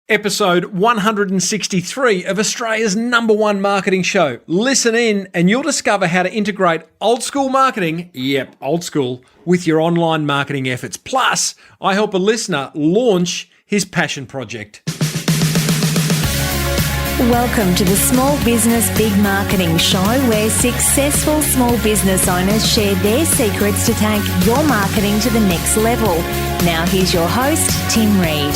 Episode 163 of Australia's #1 marketing show. Listen in and you'll discover how to integrate old school marketing, yep, old school, with your online marketing efforts. Plus, I help a listener launch his passion project. Welcome to the Small Business Big Marketing Show, where successful small business owners share their secrets to take your marketing to the next level. Now here's your host, Tim Reid.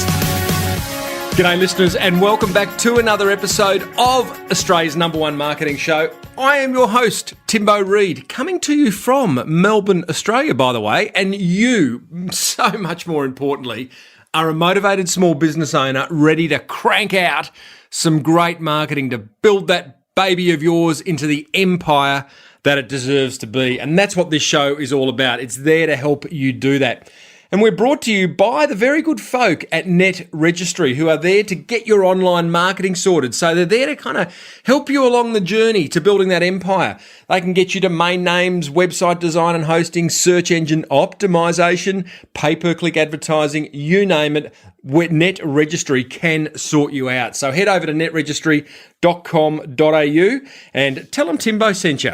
G'day listeners and welcome back to another episode of Australia's #1 marketing show. I am your host, Timbo Reid, coming to you from Melbourne, Australia, by the way, and you, so much more importantly, are a motivated small business owner ready to crank out some great marketing to build that baby of yours into the empire that it deserves to be. And that's what this show is all about. It's there to help you do that. And we're brought to you by the very good folk at Net Registry, who are there to get your online marketing sorted. So they're there to kind of help you along the journey to building that empire. They can get you domain names, website design and hosting, search engine optimization, pay-per-click advertising, you name it. Net Registry can sort you out. So head over to netregistry.com.au and tell them Timbo sent you.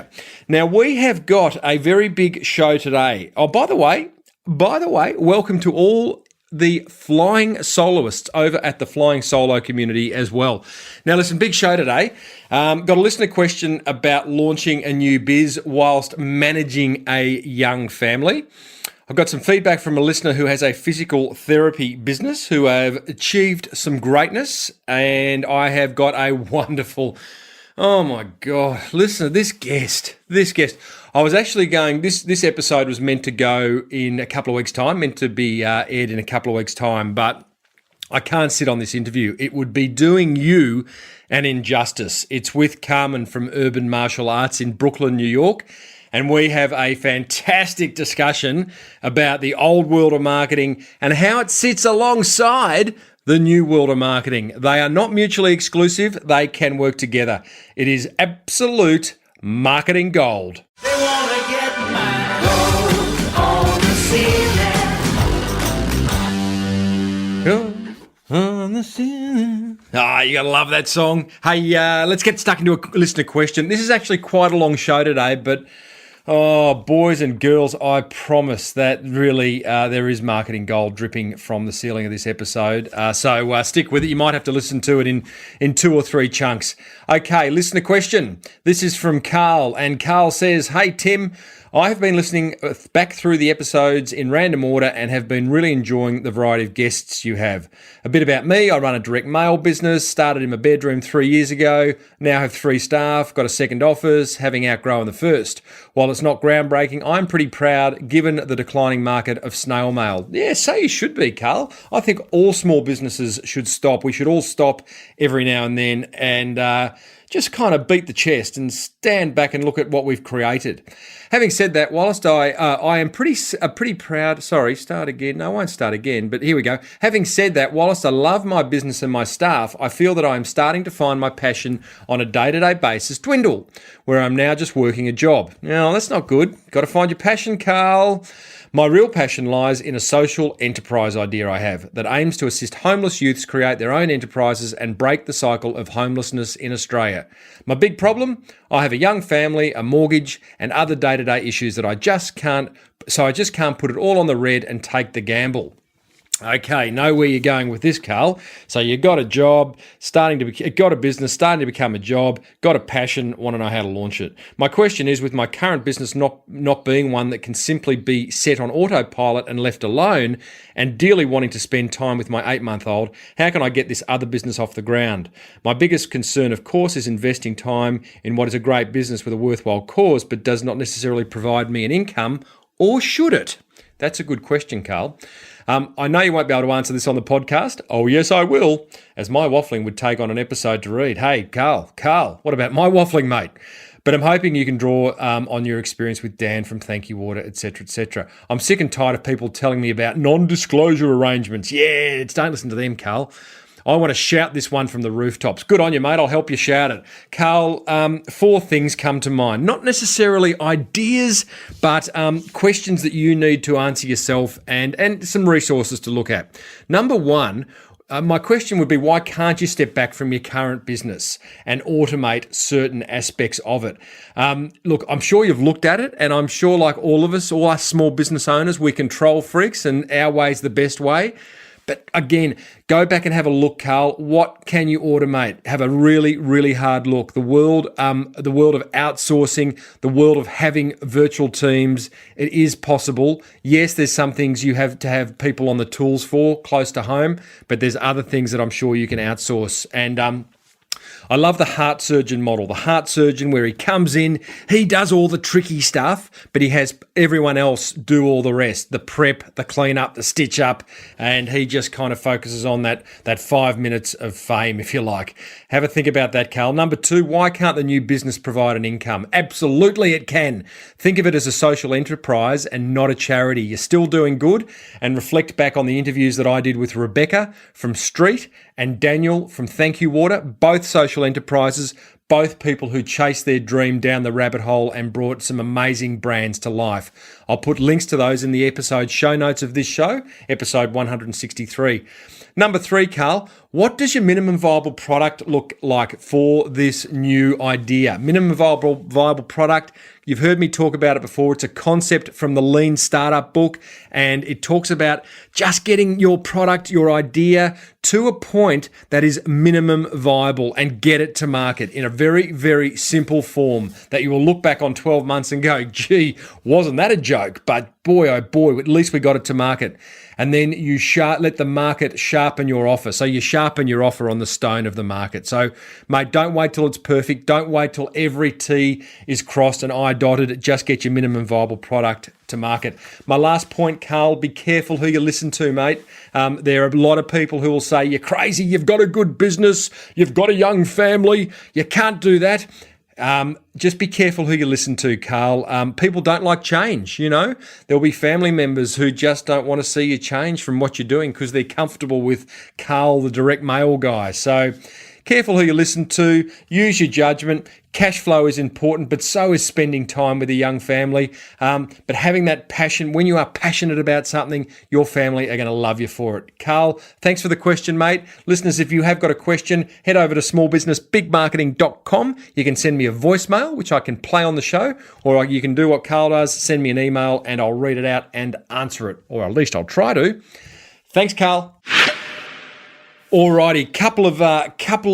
Now, we have got a very big show today. Oh, by the way, welcome to all the flying soloists over at the Flying Solo community as well. Now, listen, big show today. Got a listener question about launching a new biz whilst managing a young family. I've got some feedback from a listener who has a physical therapy business who have achieved some greatness, and I have got a wonderful, oh my God, listen to this guest. I was actually going, this episode was meant to go in a couple of weeks' time, meant to be aired in a couple of weeks' time, but I can't sit on this interview. It would be doing you an injustice. It's with Carmen from Urban Martial Arts in Brooklyn, New York, and we have a fantastic discussion about the old world of marketing and how it sits alongside the new world of marketing. They are not mutually exclusive. They can work together. It is absolute marketing gold. They want to get my gold on the ceiling. Gold on the ceiling. Ah, you gotta love that song. Hey, let's get stuck into a listener question. This is actually quite a long show today, but oh, boys and girls, I promise that really there is marketing gold dripping from the ceiling of this episode. So stick with it. You might have to listen to it in 2 or 3 chunks. Okay, listener question. This is from Carl, and Carl says, "Hey Tim, I have been listening back through the episodes in random order and have been really enjoying the variety of guests you have. A bit about me, I run a direct mail business, started in my bedroom 3 years ago, now have 3 staff, got a second office, having outgrown the first. While it's not groundbreaking, I'm pretty proud given the declining market of snail mail." Yeah, so you should be, Carl. I think all small businesses should stop. We should all stop every now and then and just kind of beat the chest and stand back and look at what we've created. Having said that, whilst I am pretty proud. Sorry, start again. No, I won't start again. But here we go. Having said that, whilst I love my business and my staff, I feel that I am starting to find my passion on a day-to-day basis dwindle, where I'm now just working a job. Now, that's not good. Got to find your passion, Carl. My real passion lies in a social enterprise idea I have that aims to assist homeless youths create their own enterprises and break the cycle of homelessness in Australia. My big problem? I have a young family, a mortgage, and other day-to-day issues that I just can't put it all on the red and take the gamble. Okay, know where you're going with this, Carl. So you got a job, got a business, starting to become a job, got a passion, want to know how to launch it. My question is, with my current business not being one that can simply be set on autopilot and left alone, and dearly wanting to spend time with my 8-month-old, how can I get this other business off the ground? My biggest concern, of course, is investing time in what is a great business with a worthwhile cause, but does not necessarily provide me an income, or should it? That's a good question, Carl. I know you won't be able to answer this on the podcast. Oh, yes, I will, as my waffling would take on an episode to read. Hey, Carl, what about my waffling, mate? But I'm hoping you can draw on your experience with Dan from Thank You Water, etc., etc. I'm sick and tired of people telling me about non-disclosure arrangements. Yeah, don't listen to them, Carl. I want to shout this one from the rooftops. Good on you, mate. I'll help you shout it. Carl, 4 things come to mind. Not necessarily ideas, but questions that you need to answer yourself and some resources to look at. Number 1, My question would be, why can't you step back from your current business and automate certain aspects of it? Look, I'm sure you've looked at it, and I'm sure, like all of us, all us small business owners, we're control freaks, and our way's the best way. But again, go back and have a look, Carl. What can you automate? Have a really, really hard look. The world of outsourcing, the world of having virtual teams, it is possible. Yes, there's some things you have to have people on the tools for close to home, but there's other things that I'm sure you can outsource. And I love the heart surgeon model. The heart surgeon where he comes in, he does all the tricky stuff, but he has everyone else do all the rest, the prep, the clean up, the stitch up, and he just kind of focuses on that 5 minutes of fame, if you like. Have a think about that, Carl. Number 2, why can't the new business provide an income? Absolutely it can. Think of it as a social enterprise and not a charity. You're still doing good, and reflect back on the interviews that I did with Rebecca from Street and Daniel from Thank You Water, both social enterprises, both people who chased their dream down the rabbit hole and brought some amazing brands to life. I'll put links to those in the episode show notes of this show, episode 163. Number 3, Carl, what does your minimum viable product look like for this new idea? Minimum viable product, you've heard me talk about it before. It's a concept from the Lean Startup book, and it talks about just getting your product, your idea, to a point that is minimum viable and get it to market in a very, very simple form that you will look back on 12 months and go, gee, wasn't that a joke? But boy, oh boy, at least we got it to market. And then you let the market sharpen your offer. So you sharpen your offer on the stone of the market. So, mate, don't wait till it's perfect. Don't wait till every T is crossed and I dotted. Just get your minimum viable product to market. My last point, Carl, be careful who you listen to, mate. There are a lot of people who will say, you're crazy, you've got a good business, you've got a young family, you can't do that. Just be careful who you listen to, Carl. People don't like change, you know. There'll be family members who just don't want to see you change from what you're doing because they're comfortable with Carl, the direct mail guy. So careful who you listen to. Use your judgment. Cash flow is important, but so is spending time with a young family. But having that passion, when you are passionate about something, your family are going to love you for it. Carl, thanks for the question, mate. Listeners, if you have got a question, head over to smallbusinessbigmarketing.com. You can send me a voicemail, which I can play on the show, or you can do what Carl does, send me an email and I'll read it out and answer it, or at least I'll try to. Thanks, Carl. Alrighty, couple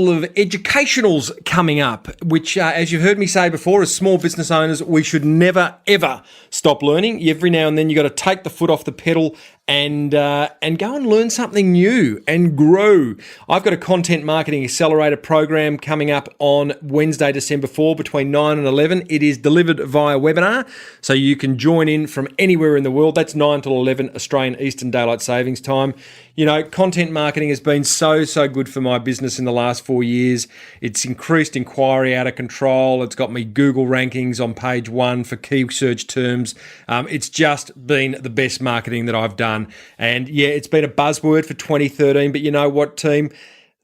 of educationals coming up, which, as you've heard me say before, as small business owners, we should never ever stop learning. Every now and then you got to take the foot off the pedal and go and learn something new and grow. I've got a content marketing accelerator program coming up on Wednesday, December 4, between 9 and 11. It is delivered via webinar, so you can join in from anywhere in the world. That's 9 till 11 Australian Eastern Daylight Savings Time. You know, content marketing has been so good for my business in the last 4 years. It's increased inquiry out of control. It's got me Google rankings on page 1 for key search terms. It's just been the best marketing that I've done. And yeah, it's been a buzzword for 2013, but you know what, team?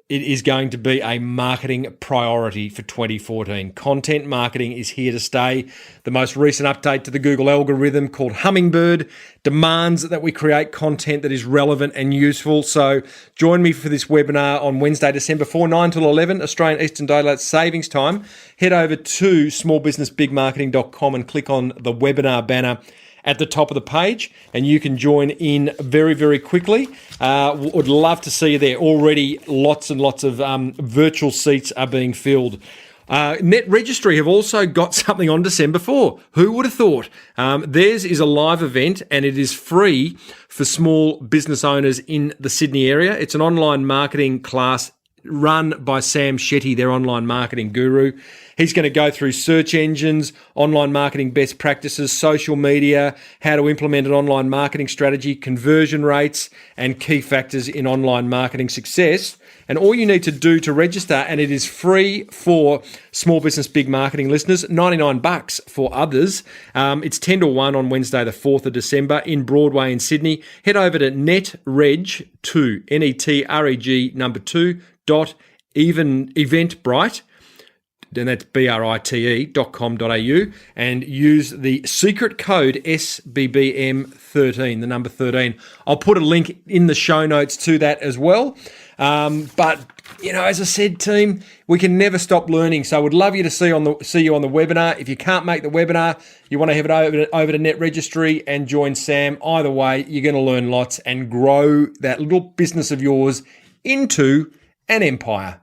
It is going to be a marketing priority for 2014. Content marketing is here to stay. The most recent update to the Google algorithm, called Hummingbird, demands that we create content that is relevant and useful. So join me for this webinar on Wednesday, December 4, 9 till 11, Australian Eastern Daylight Savings Time. Head over to smallbusinessbigmarketing.com and click on the webinar banner at the top of the page, and you can join in very, very quickly. Would love to see you there. Already lots and lots of virtual seats are being filled. Net Registry have also got something on December 4. Who would have thought? Theirs is a live event, and it is free for small business owners in the Sydney area. It's an online marketing class run by Sam Shetty, their online marketing guru. He's going to go through search engines, online marketing best practices, social media, how to implement an online marketing strategy, conversion rates, and key factors in online marketing success. And all you need to do to register, and it is free for Small Business Big Marketing listeners, $99 for others. It's 10 to 1 on Wednesday, the 4th of December in Broadway in Sydney. Head over to netreg2, N-E-T-R-E-G number 2, Eventbrite, and that's brite.com.au, and use the secret code SBBM13, the number 13. I'll put a link in the show notes to that as well. But as I said, team, we can never stop learning. So I would love you to see you on the webinar. If you can't make the webinar, you want to head over to Net Registry and join Sam. Either way, you're going to learn lots and grow that little business of yours into an empire.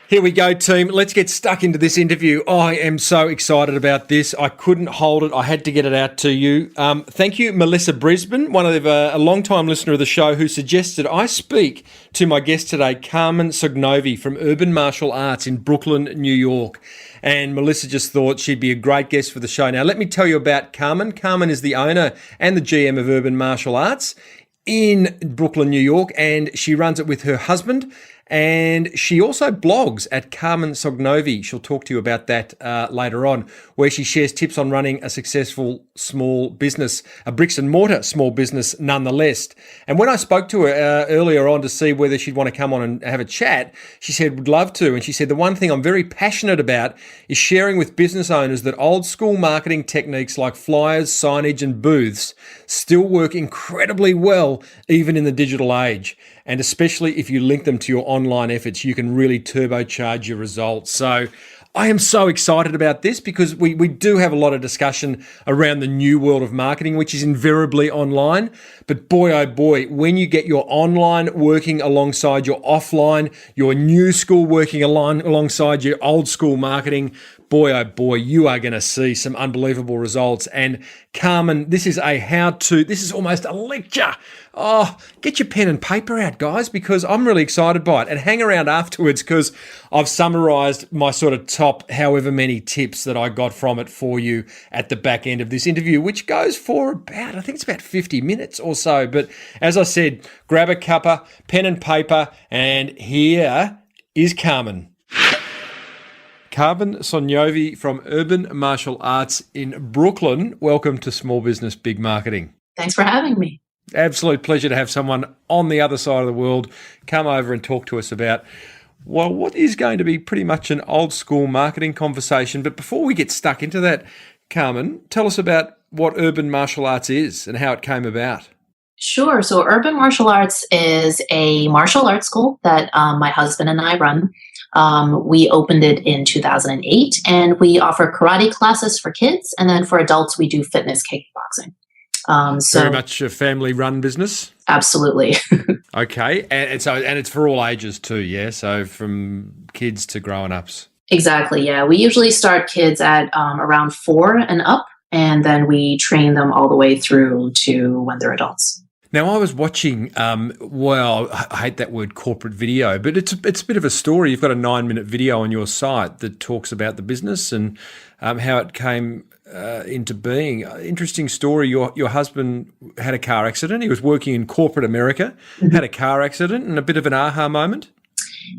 Here we go, team. Let's get stuck into this interview. I am so excited about this. I couldn't hold it. I had to get it out to you. Thank you, Melissa Brisbane, a long-time listener of the show, who suggested I speak to my guest today, Carmen Sognonvi from Urban Martial Arts in Brooklyn, New York. And Melissa just thought she'd be a great guest for the show. Now, let me tell you about Carmen. Carmen is the owner and the GM of Urban Martial Arts in Brooklyn, New York, and she runs it with her husband. And she also blogs at Carmen Sognonvi. She'll talk to you about that later on, where she shares tips on running a successful small business, a bricks and mortar small business nonetheless. And when I spoke to her earlier on to see whether she'd want to come on and have a chat, she said, would love to. And she said, the one thing I'm very passionate about is sharing with business owners that old school marketing techniques like flyers, signage and booths still work incredibly well, even in the digital age. And especially if you link them to your online efforts, you can really turbocharge your results. So I am so excited about this because we do have a lot of discussion around the new world of marketing, which is invariably online. But boy, oh boy, when you get your online working alongside your offline, your new school working alongside your old school marketing, boy, oh boy, you are going to see some unbelievable results. And Carmen, this is a how-to. This is almost a lecture. Oh, get your pen and paper out, guys, because I'm really excited by it. And hang around afterwards because I've summarised my sort of top however many tips that I got from it for you at the back end of this interview, which goes for about, I think it's about 50 minutes or so. But as I said, grab a cuppa, pen and paper, and here is Carmen. Carmen Sognonvi from Urban Martial Arts in Brooklyn. Welcome to Small Business Big Marketing. Thanks for having me. Absolute pleasure to have someone on the other side of the world come over and talk to us about, well, what is going to be pretty much an old school marketing conversation. But before we get stuck into that, Carmen, tell us about what Urban Martial Arts is and how it came about. Sure. So Urban Martial Arts is a martial arts school that my husband and I run. We opened it in 2008, and we offer karate classes for kids. And then for adults, we do fitness kickboxing. Very much a family-run business? Absolutely. Okay. And it's for all ages too, yeah? So from kids to grown-ups. Exactly, yeah. We usually start kids at around 4 and up, and then we train them all the way through to when they're adults. Now, I was watching, I hate that word corporate video, but it's a bit of a story. You've got a 9-minute video on your site that talks about the business and how it came into being. Interesting story. Your husband had a car accident. He was working in corporate America, had a car accident, and a bit of an aha moment.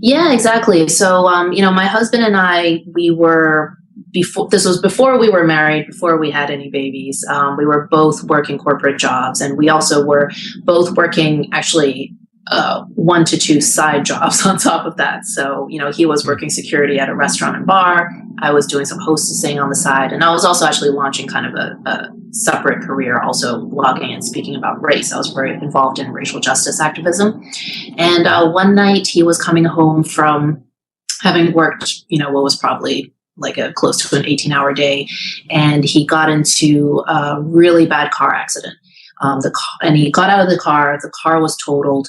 Yeah, exactly. So, my husband and I, this was before we were married, before we had any babies. We were both working corporate jobs, and we also were both working actually 1 to 2 side jobs on top of that. So, he was working security at a restaurant and bar. I was doing some hostessing on the side, and I was also actually launching kind of a separate career, also blogging and speaking about race. I was very involved in racial justice activism. And one night he was coming home from having worked, what was probably like a close to an 18-hour day, and he got into a really bad car accident. And he got out of the car was totaled,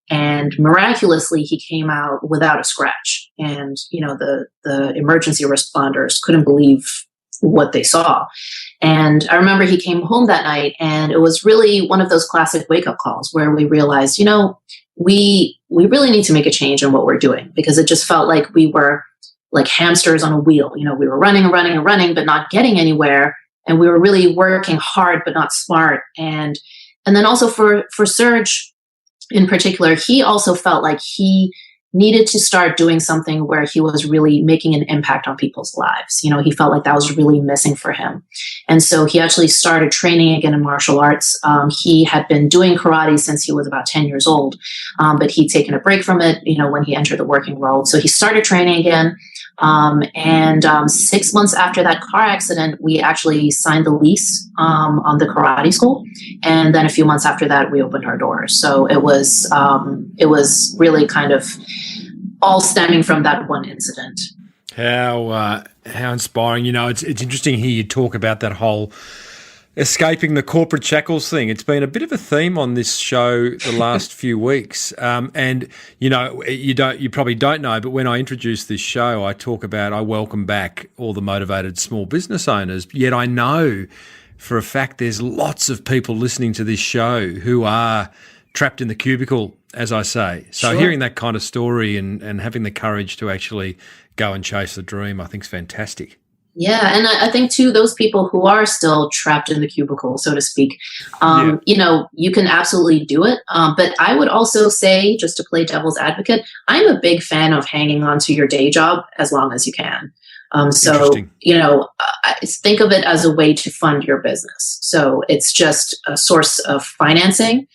and miraculously he came out without a scratch. And, the emergency responders couldn't believe what they saw. And I remember he came home that night, and it was really one of those classic wake-up calls where we realized, we really need to make a change in what we're doing, because it just felt like we were like hamsters on a wheel. We were running and running and running, but not getting anywhere. And we were really working hard, but not smart. And then also for Serge in particular, he also felt like he needed to start doing something where he was really making an impact on people's lives. He felt like that was really missing for him. And so he actually started training again in martial arts. He had been doing karate since he was about 10 years old, but he'd taken a break from it, when he entered the working world. So he started training again. And 6 months after that car accident, we actually signed the lease on the karate school. And then a few months after that, we opened our doors. So it was really kind of all stemming from that one incident. How inspiring. It's interesting to hear you talk about that whole escaping the corporate shackles thing. It's been a bit of a theme on this show the last few weeks. And you probably don't know, but when I introduce this show, I welcome back all the motivated small business owners. Yet I know for a fact there's lots of people listening to this show who are trapped in the cubicle, as I say. So Sure. Hearing that kind of story and having the courage to actually go and chase the dream, I think is fantastic. Yeah, and I think too, those people who are still trapped in the cubicle, so to speak, you can absolutely do it. But I would also say, just to play devil's advocate, I'm a big fan of hanging on to your day job as long as you can. Think of it as a way to fund your business. So it's just a source of financing.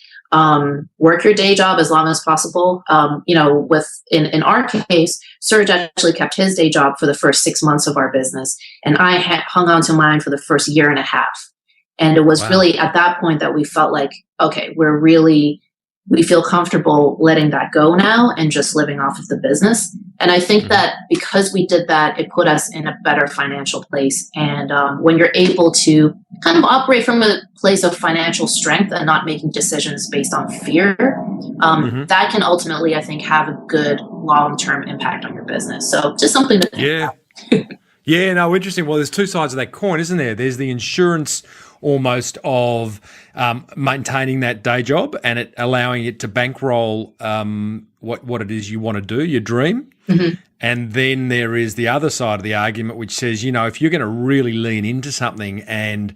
Work your day job as long as possible. In our case, Serge actually kept his day job for the first 6 months of our business, and I hung on to mine for the first year and a half. And it was really at that point that we felt like, okay, we feel comfortable letting that go now and just living off of the business. And I think that because we did that, it put us in a better financial place. And when you're able to kind of operate from a place of financial strength and not making decisions based on fear, that can ultimately, I think, have a good long-term impact on your business. So just something to think about. Yeah, no, interesting. Well, there's two sides of that coin, isn't there? There's the insurance almost of maintaining that day job and it allowing it to bankroll what it is you want to do, your dream. Mm-hmm. And then there is the other side of the argument, which says, if you're going to really lean into something and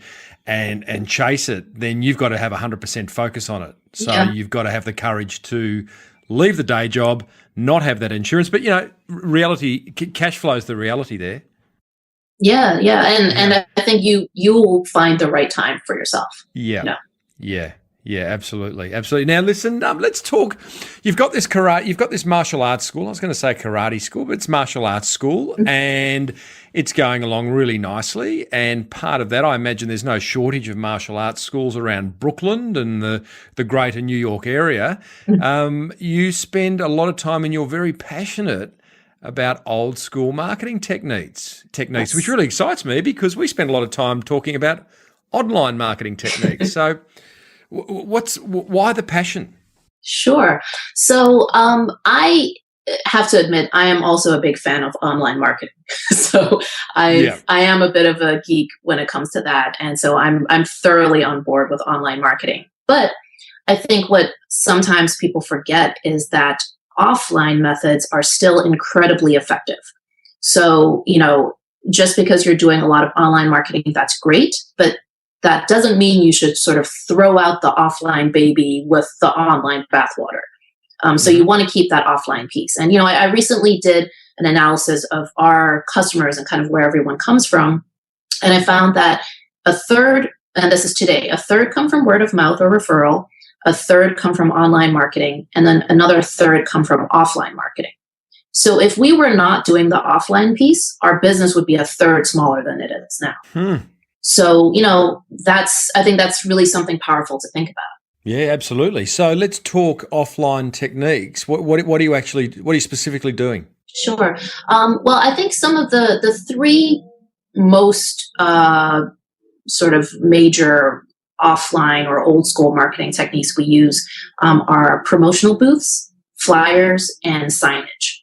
chase it, then you've got to have 100% focus on it. So you've got to have the courage to leave the day job, not have that insurance. But, reality, cash flow is the reality there. Yeah. And I think you will find the right time for yourself. Yeah, absolutely. Now, listen, let's talk. You've got this karate, you've got this martial arts school. I was going to say karate school, but it's martial arts school, and it's going along really nicely. And part of that, I imagine, there's no shortage of martial arts schools around Brooklyn and the greater New York area. You spend a lot of time, and you're very passionate about old school marketing techniques, yes, which really excites me because we spend a lot of time talking about online marketing techniques. So why the passion? Sure. So I have to admit, I am also a big fan of online marketing. So I am a bit of a geek when it comes to that. And so I'm thoroughly on board with online marketing. But I think what sometimes people forget is that offline methods are still incredibly effective. So, just because you're doing a lot of online marketing, that's great, but that doesn't mean you should sort of throw out the offline baby with the online bathwater. So you want to keep that offline piece. And, I recently did an analysis of our customers and kind of where everyone comes from. And I found that a third, and this is today, a third come from word of mouth or referral, a third come from online marketing, and then another third come from offline marketing. So if we were not doing the offline piece, our business would be a third smaller than it is now. So, I think that's really something powerful to think about. Yeah, absolutely. So let's talk offline techniques. What are you specifically doing? Sure. Well, I think some of the three most sort of major offline or old school marketing techniques we use are promotional booths, flyers, and signage.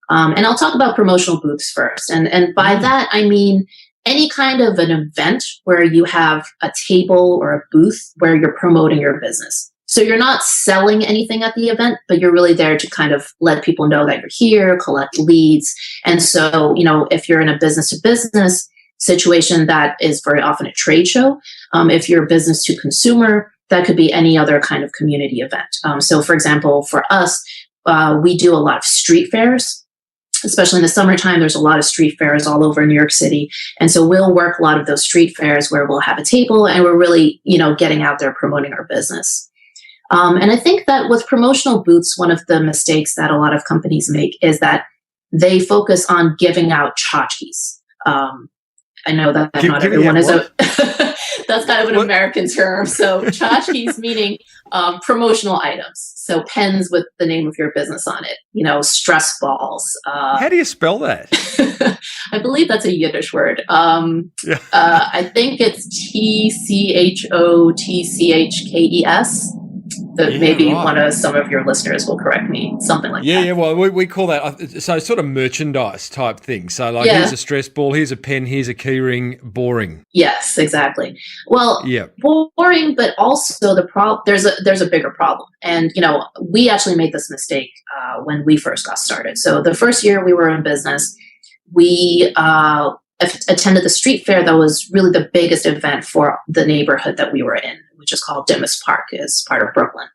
And I'll talk about promotional booths first. And by that, I mean any kind of an event where you have a table or a booth where you're promoting your business. So you're not selling anything at the event, but you're really there to kind of let people know that you're here, collect leads. And so, if you're in a business to business situation, that is very often a trade show. If you're business to consumer, that could be any other kind of community event. So for example, for us, we do a lot of street fairs, especially in the summertime. There's a lot of street fairs all over New York City. And so we'll work a lot of those street fairs where we'll have a table and we're really, getting out there promoting our business. And I think that with promotional booths, one of the mistakes that a lot of companies make is that they focus on giving out tchotchkes. I know that not Giving everyone out is a that's kind of an American term. So tchotchkes meaning promotional items. So pens with the name of your business on it, stress balls. How do you spell that? I believe that's a Yiddish word. Yeah. I think it's TCHOTCHKES. Maybe right. some of your listeners will correct me, something like that. Yeah. Well, we call that so sort of merchandise type thing. So like, here's a stress ball, here's a pen, here's a key ring. Boring. Yes, exactly. Well, Yeah. boring, but also there's a bigger problem. And we actually made this mistake when we first got started. So the first year we were in business, we attended the street fair that was really the biggest event for the neighborhood that we were in, which is called Dimas Park, is part of Brooklyn.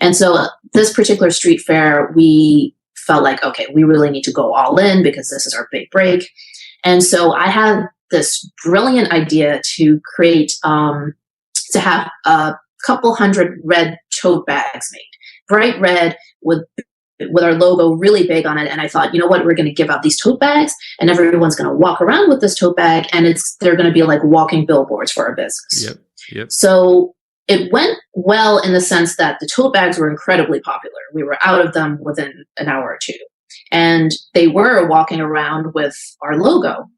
And so this particular street fair, we felt like, okay, we really need to go all in because this is our big break. And so I had this brilliant idea to create, to have a couple hundred red tote bags made, bright red with our logo really big on it. And I thought, we're going to give out these tote bags and everyone's going to walk around with this tote bag and they're going to be like walking billboards for our business. Yep. So it went well in the sense that the tote bags were incredibly popular. We were out of them within an hour or two. And they were walking around with our logo.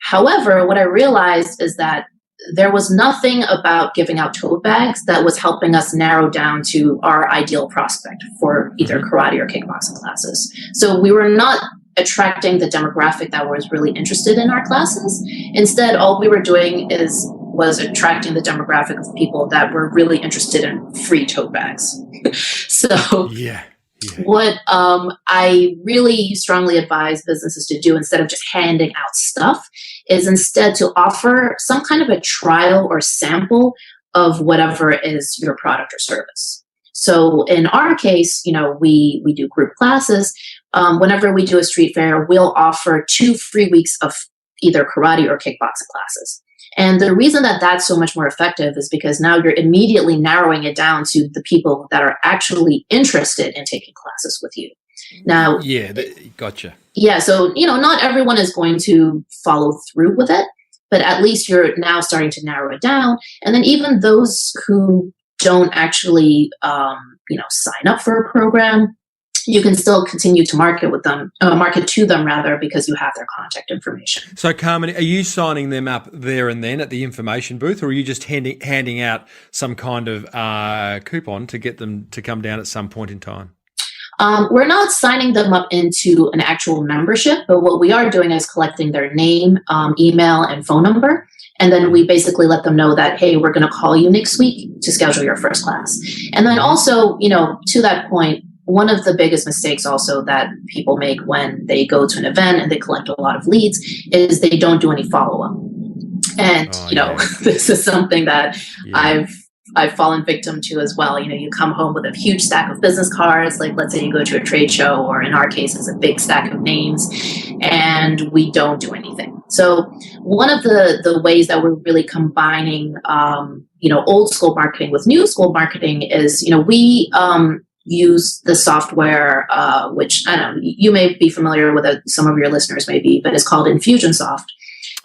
However, what I realized is that there was nothing about giving out tote bags that was helping us narrow down to our ideal prospect for either karate or kickboxing classes. So we were not attracting the demographic that was really interested in our classes. Instead, all we were doing was attracting the demographic of people that were really interested in free tote bags. So what I really strongly advise businesses to do, instead of just handing out stuff, is instead to offer some kind of a trial or sample of whatever is your product or service. So in our case, we do group classes. Whenever we do a street fair, we'll offer 2 free weeks of either karate or kickboxing classes. And the reason that that's so much more effective is because now you're immediately narrowing it down to the people that are actually interested in taking classes with you. Now, gotcha. Yeah, so, not everyone is going to follow through with it, but at least you're now starting to narrow it down. And then even those who don't actually, sign up for a program, you can still continue to market to them because you have their contact information. So, Carmen, are you signing them up there and then at the information booth, or are you just handing out some kind of coupon to get them to come down at some point in time? We're not signing them up into an actual membership, but what we are doing is collecting their name, email, and phone number. And then we basically let them know that, hey, we're going to call you next week to schedule your first class. And then also, to that point, one of the biggest mistakes also that people make when they go to an event and they collect a lot of leads is they don't do any follow-up. And, this is something that I've fallen victim to as well. You come home with a huge stack of business cards, like let's say you go to a trade show, or in our case, it's a big stack of names, and we don't do anything. So one of the ways that we're really combining, old school marketing with new school marketing is, we use the software, which I don't know, you may be familiar with it, some of your listeners may be, but it's called Infusionsoft,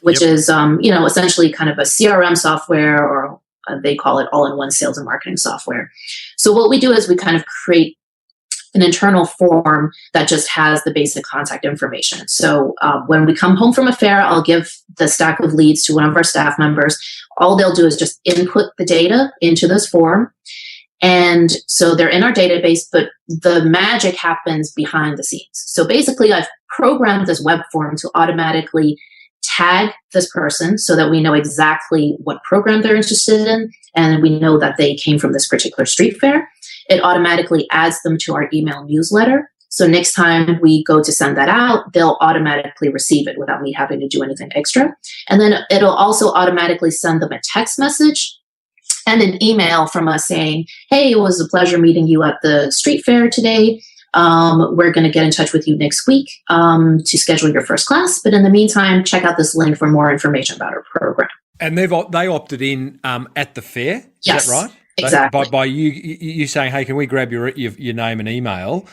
which is, essentially kind of a CRM software, or they call it all-in-one sales and marketing software. So what we do is we kind of create an internal form that just has the basic contact information. So when we come home from a fair, I'll give the stack of leads to one of our staff members. All they'll do is just input the data into this form. And so they're in our database, but the magic happens behind the scenes. So basically, I've programmed this web form to automatically tag this person so that we know exactly what program they're interested in, and we know that they came from this particular street fair. It automatically adds them to our email newsletter. So next time we go to send that out, they'll automatically receive it without me having to do anything extra. And then it'll also automatically send them a text message and an email from us saying, hey, it was a pleasure meeting you at the street fair today. We're going to get in touch with you next week to schedule your first class. But in the meantime, check out this link for more information about our program. And they opted in at the fair? Yes. Is that right? Exactly. By you saying, hey, can we grab your name and email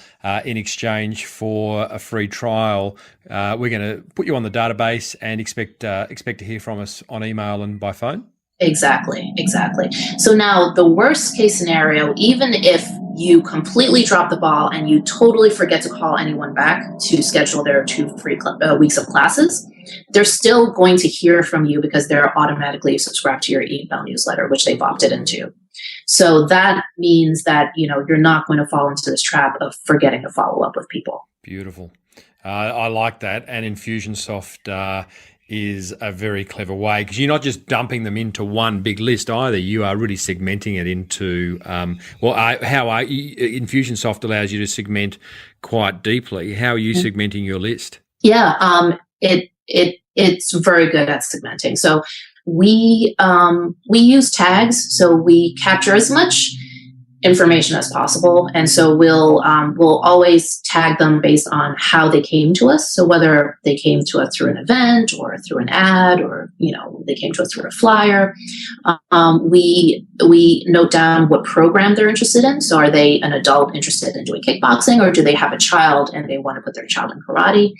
in exchange for a free trial? We're going to put you on the database and expect to hear from us on email and by phone. Exactly. So now the worst case scenario, even if you completely drop the ball and you totally forget to call anyone back to schedule their 2 free weeks of classes, they're still going to hear from you because they're automatically subscribed to your email newsletter, which they've opted into. So that means that, you're not going to fall into this trap of forgetting to follow up with people. Beautiful. I like that. And Infusionsoft is a very clever way because you're not just dumping them into one big list either. You are really segmenting it into Infusionsoft allows you to segment quite deeply. How are you segmenting your list? Yeah, it's very good at segmenting. So we use tags, so we capture as much information as possible, and so we'll always tag them based on how they came to us. So whether they came to us through an event or through an ad, or they came to us through a flyer, we note down what program they're interested in. So are they an adult interested in doing kickboxing, or do they have a child and they want to put their child in karate?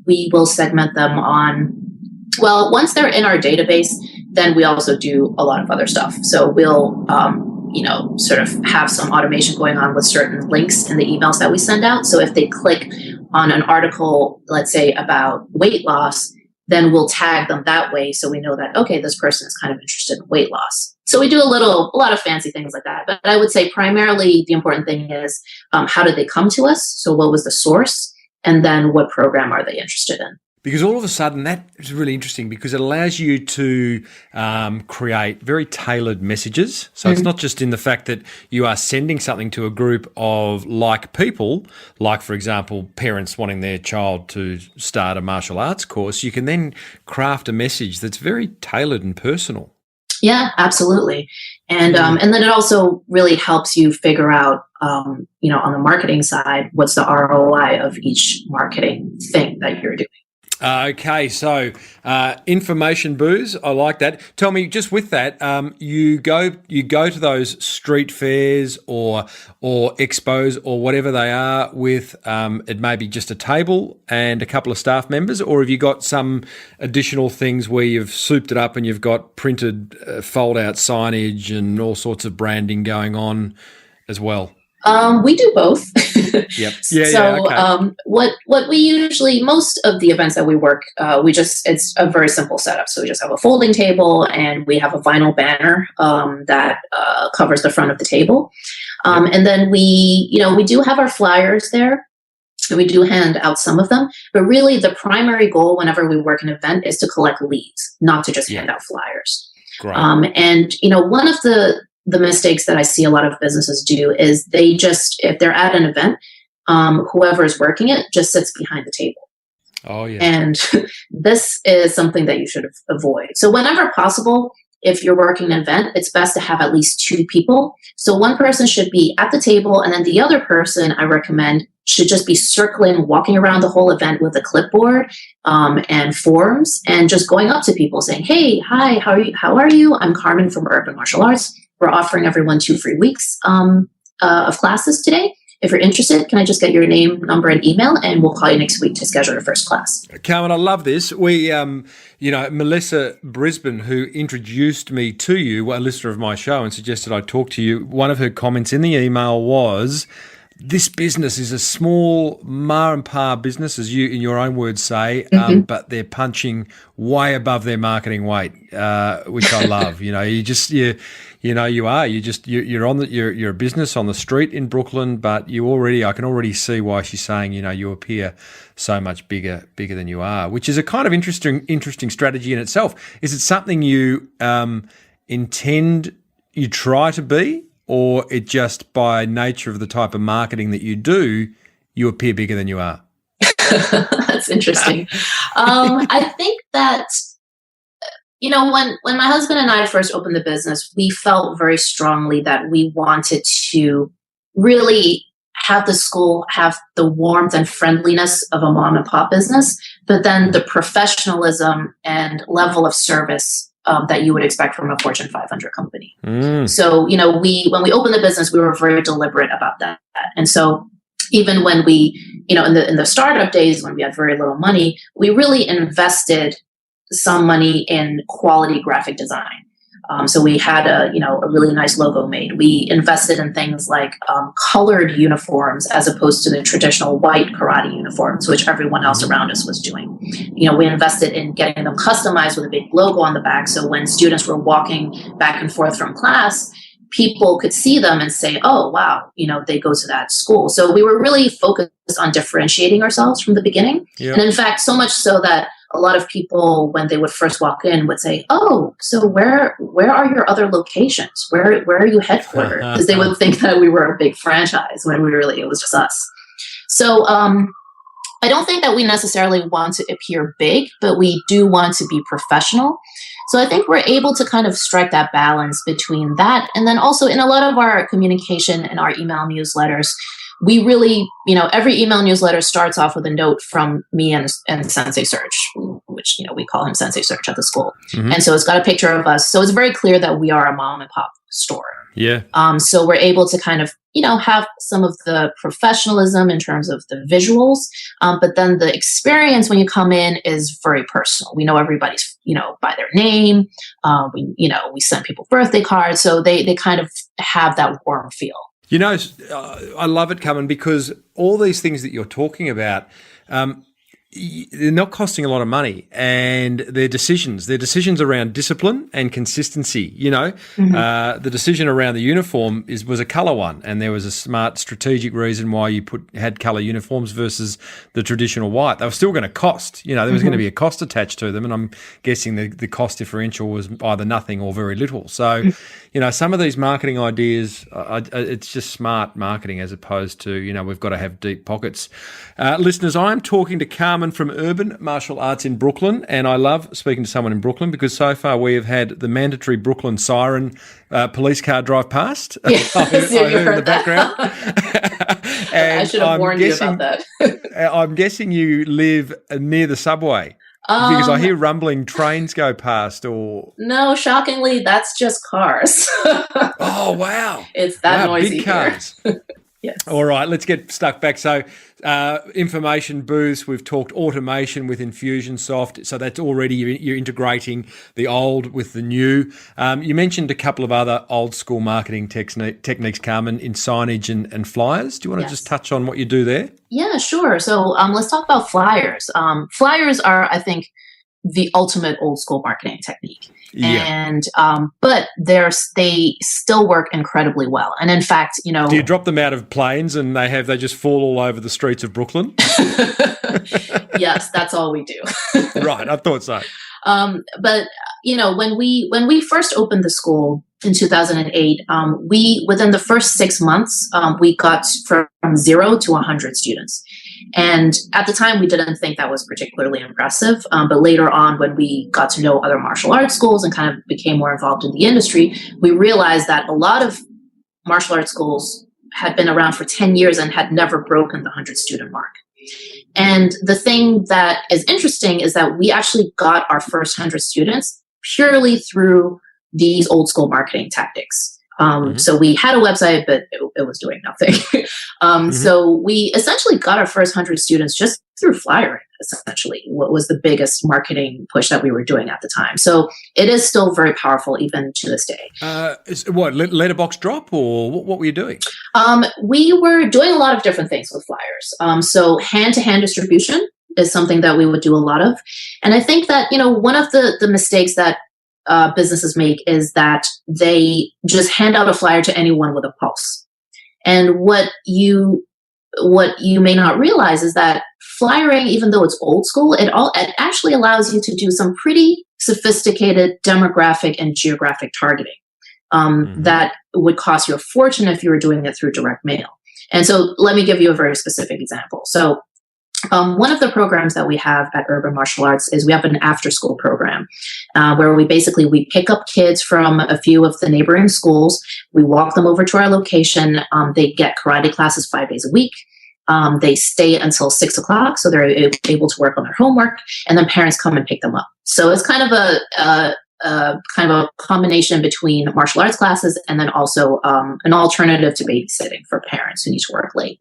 We will segment them once they're in our database, then we also do a lot of other stuff. So we'll sort of have some automation going on with certain links in the emails that we send out. So if they click on an article, let's say about weight loss, then we'll tag them that way. So we know that, okay, this person is kind of interested in weight loss. So we do a lot of fancy things like that. But I would say primarily the important thing is how did they come to us? So what was the source? And then what program are they interested in? Because all of a sudden that is really interesting because it allows you to create very tailored messages. So it's not just in the fact that you are sending something to a group of like people, like, for example, parents wanting their child to start a martial arts course. You can then craft a message that's very tailored and personal. Yeah, absolutely. And then it also really helps you figure out, on the marketing side, what's the ROI of each marketing thing that you're doing. Okay, so information booze, I like that. Tell me, just with that, you go to those street fairs or expos or whatever they are with it may be just a table and a couple of staff members, or have you got some additional things where you've souped it up and you've got printed fold-out signage and all sorts of branding going on as well? We do both. Yep. Yeah. So, Okay. What we usually, most of the events that we work, it's a very simple setup. So we just have a folding table and we have a vinyl banner that covers the front of the table, and then we do have our flyers there. And we do hand out some of them, but really the primary goal whenever we work an event is to collect leads, not to just hand out flyers. Great. And one of the mistakes that I see a lot of businesses do is they just, if they're at an event, whoever is working it just sits behind the table. Oh, yeah. And this is something that you should avoid. So whenever possible, if you're working an event, it's best to have at least 2 people. So one person should be at the table, and then the other person, I recommend, should just be circling, walking around the whole event with a clipboard and forms, and just going up to people saying, "Hey, hi, how are you? I'm Carmen from Urban Martial Arts. We're offering everyone 2 free weeks of classes today. If you're interested, can I just get your name, number, and email, and we'll call you next week to schedule your first class." Carmen, I love this. We, Melissa Brisbane, who introduced me to you, a listener of my show, and suggested I talk to you, one of her comments in the email was, this business is a small ma and pa business, as you, in your own words, say, but they're punching way above their marketing weight, which I love. You're a business on the street in Brooklyn, but I can already see why she's saying, you appear so much bigger than you are, which is a kind of interesting strategy in itself. Is it something you intend, you try to be? Or it just by nature of the type of marketing that you do, you appear bigger than you are? That's interesting. I think that, when my husband and I first opened the business, we felt very strongly that we wanted to really have the school have the warmth and friendliness of a mom and pop business, but then the professionalism and level of service that you would expect from a Fortune 500 company. So, when we opened the business, we were very deliberate about that. And so even when we, in the startup days, when we had very little money, we really invested some money in quality graphic design. So we had a really nice logo made. We invested in things like colored uniforms as opposed to the traditional white karate uniforms, which everyone else around us was doing. We invested in getting them customized with a big logo on the back. So when students were walking back and forth from class, people could see them and say, oh, wow, they go to that school. So we were really focused on differentiating ourselves from the beginning. Yeah. And in fact, so much so that a lot of people, when they would first walk in, would say, oh, so where are your other locations? Where are you headquartered? Because they would think that we were a big franchise when it was just us. So I don't think that we necessarily want to appear big, but we do want to be professional. So I think we're able to kind of strike that balance between that. And then also in a lot of our communication and our email newsletters, we really, every email newsletter starts off with a note from me and Sensei Search, which, we call him Sensei Search at the school. Mm-hmm. And so it's got a picture of us. So it's very clear that we are a mom and pop store. Yeah. So we're able to kind of, have some of the professionalism in terms of the visuals. But then the experience when you come in is very personal. We know everybody's, by their name. We send people birthday cards. So they kind of have that warm feel. I love it, Carmen, because all these things that you're talking about, they're not costing a lot of money, and they're decisions. They're decisions around discipline and consistency. The decision around the uniform was a colour one, and there was a smart strategic reason why you had colour uniforms versus the traditional white. They were still going to cost. There was going to be a cost attached to them, and I'm guessing the cost differential was either nothing or very little. So, some of these marketing ideas, it's just smart marketing as opposed to, we've got to have deep pockets. Listeners, I'm talking to Carmen from Urban Martial Arts in Brooklyn, and I love speaking to someone in Brooklyn because so far we have had the mandatory Brooklyn siren police car drive past. Yeah, I heard in the background. I should have warned you about that. I'm guessing you live near the subway. Because I hear rumbling trains go past, or no, shockingly, that's just cars. Oh wow, it's that noisy. Big cars. Yes. All right, let's get stuck back. So, information booths. We've talked automation with Infusionsoft. So that's already you're integrating the old with the new. You mentioned a couple of other old school marketing techniques, Carmen, in signage and flyers. Do you want to just touch on what you do there? Yeah, sure. So let's talk about flyers. Flyers are, I think, the ultimate old school marketing technique. Yeah. And but they still work incredibly well. And in fact, do you drop them out of planes and they just fall all over the streets of Brooklyn? Yes, that's all we do. Right, I thought so. But when we first opened the school in 2008, we within the first 6 months we got from 0 to 100 students. And at the time, we didn't think that was particularly impressive. But later on, when we got to know other martial arts schools and kind of became more involved in the industry, we realized that a lot of martial arts schools had been around for 10 years and had never broken the 100-student mark. And the thing that is interesting is that we actually got our first 100 students purely through these old school marketing tactics. So we had a website, but it was doing nothing. So we essentially got our first 100 students just through flyering, essentially, what was the biggest marketing push that we were doing at the time. So it is still very powerful even to this day. Letterbox drop, or what were you doing? We were doing a lot of different things with flyers. So hand-to-hand distribution is something that we would do a lot of. And I think that, one of the mistakes that businesses make is that they just hand out a flyer to anyone with a pulse. And what you may not realize is that flyering, even though it's old school, it actually allows you to do some pretty sophisticated demographic and geographic targeting that would cost you a fortune if you were doing it through direct mail. And so let me give you a very specific example. So one of the programs that we have at Urban Martial Arts is we have an after-school program where we pick up kids from a few of the neighboring schools. We walk them over to our location. They get karate classes 5 days a week. They stay until 6 o'clock, so they're able to work on their homework, and then parents come and pick them up. So it's kind of kind of a combination between martial arts classes and then also an alternative to babysitting for parents who need to work late.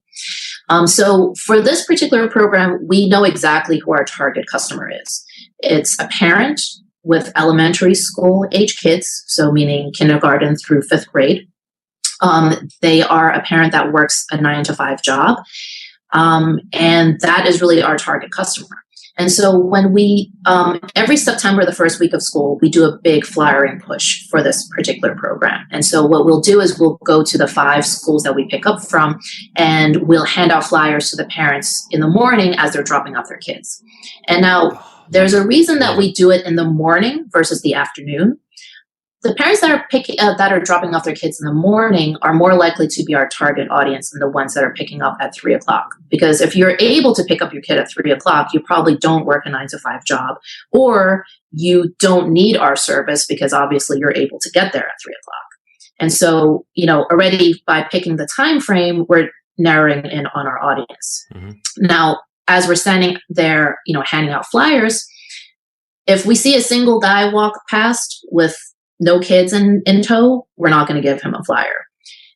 So for this particular program, we know exactly who our target customer is. It's a parent with elementary school age kids, so meaning kindergarten through 5th grade. They are a parent that works a 9-to-5 job. And that is really our target customer. And so when we, every September, the first week of school, we do a big flyering push for this particular program. And so what we'll do is we'll go to the 5 schools that we pick up from, and we'll hand out flyers to the parents in the morning as they're dropping off their kids. And now there's a reason that we do it in the morning versus the afternoon. The parents that are that are dropping off their kids in the morning are more likely to be our target audience than the ones that are picking up at 3 o'clock. Because if you're able to pick up your kid at 3 o'clock, you probably don't work a 9-to-5 job, or you don't need our service because obviously you're able to get there at 3 o'clock. And so, already by picking the time frame, we're narrowing in on our audience. Mm-hmm. Now, as we're standing there, handing out flyers, if we see a single guy walk past with no kids in tow, we're not going to give him a flyer.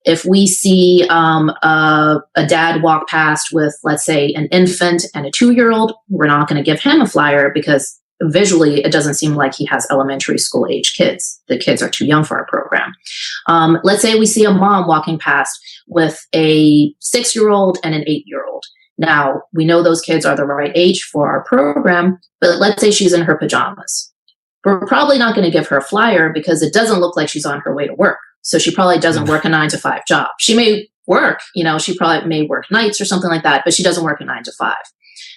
If we see a dad walk past with, let's say, an infant and a 2-year-old, we're not going to give him a flyer because visually it doesn't seem like he has elementary school age kids. The kids are too young for our program. Let's say we see a mom walking past with a 6-year-old and an 8-year-old. Now, we know those kids are the right age for our program, but let's say she's in her pajamas. We're probably not going to give her a flyer because it doesn't look like she's on her way to work. So she probably doesn't work a 9-to-5 job. She may work, she probably may work nights or something like that, but she doesn't work a 9-to-5.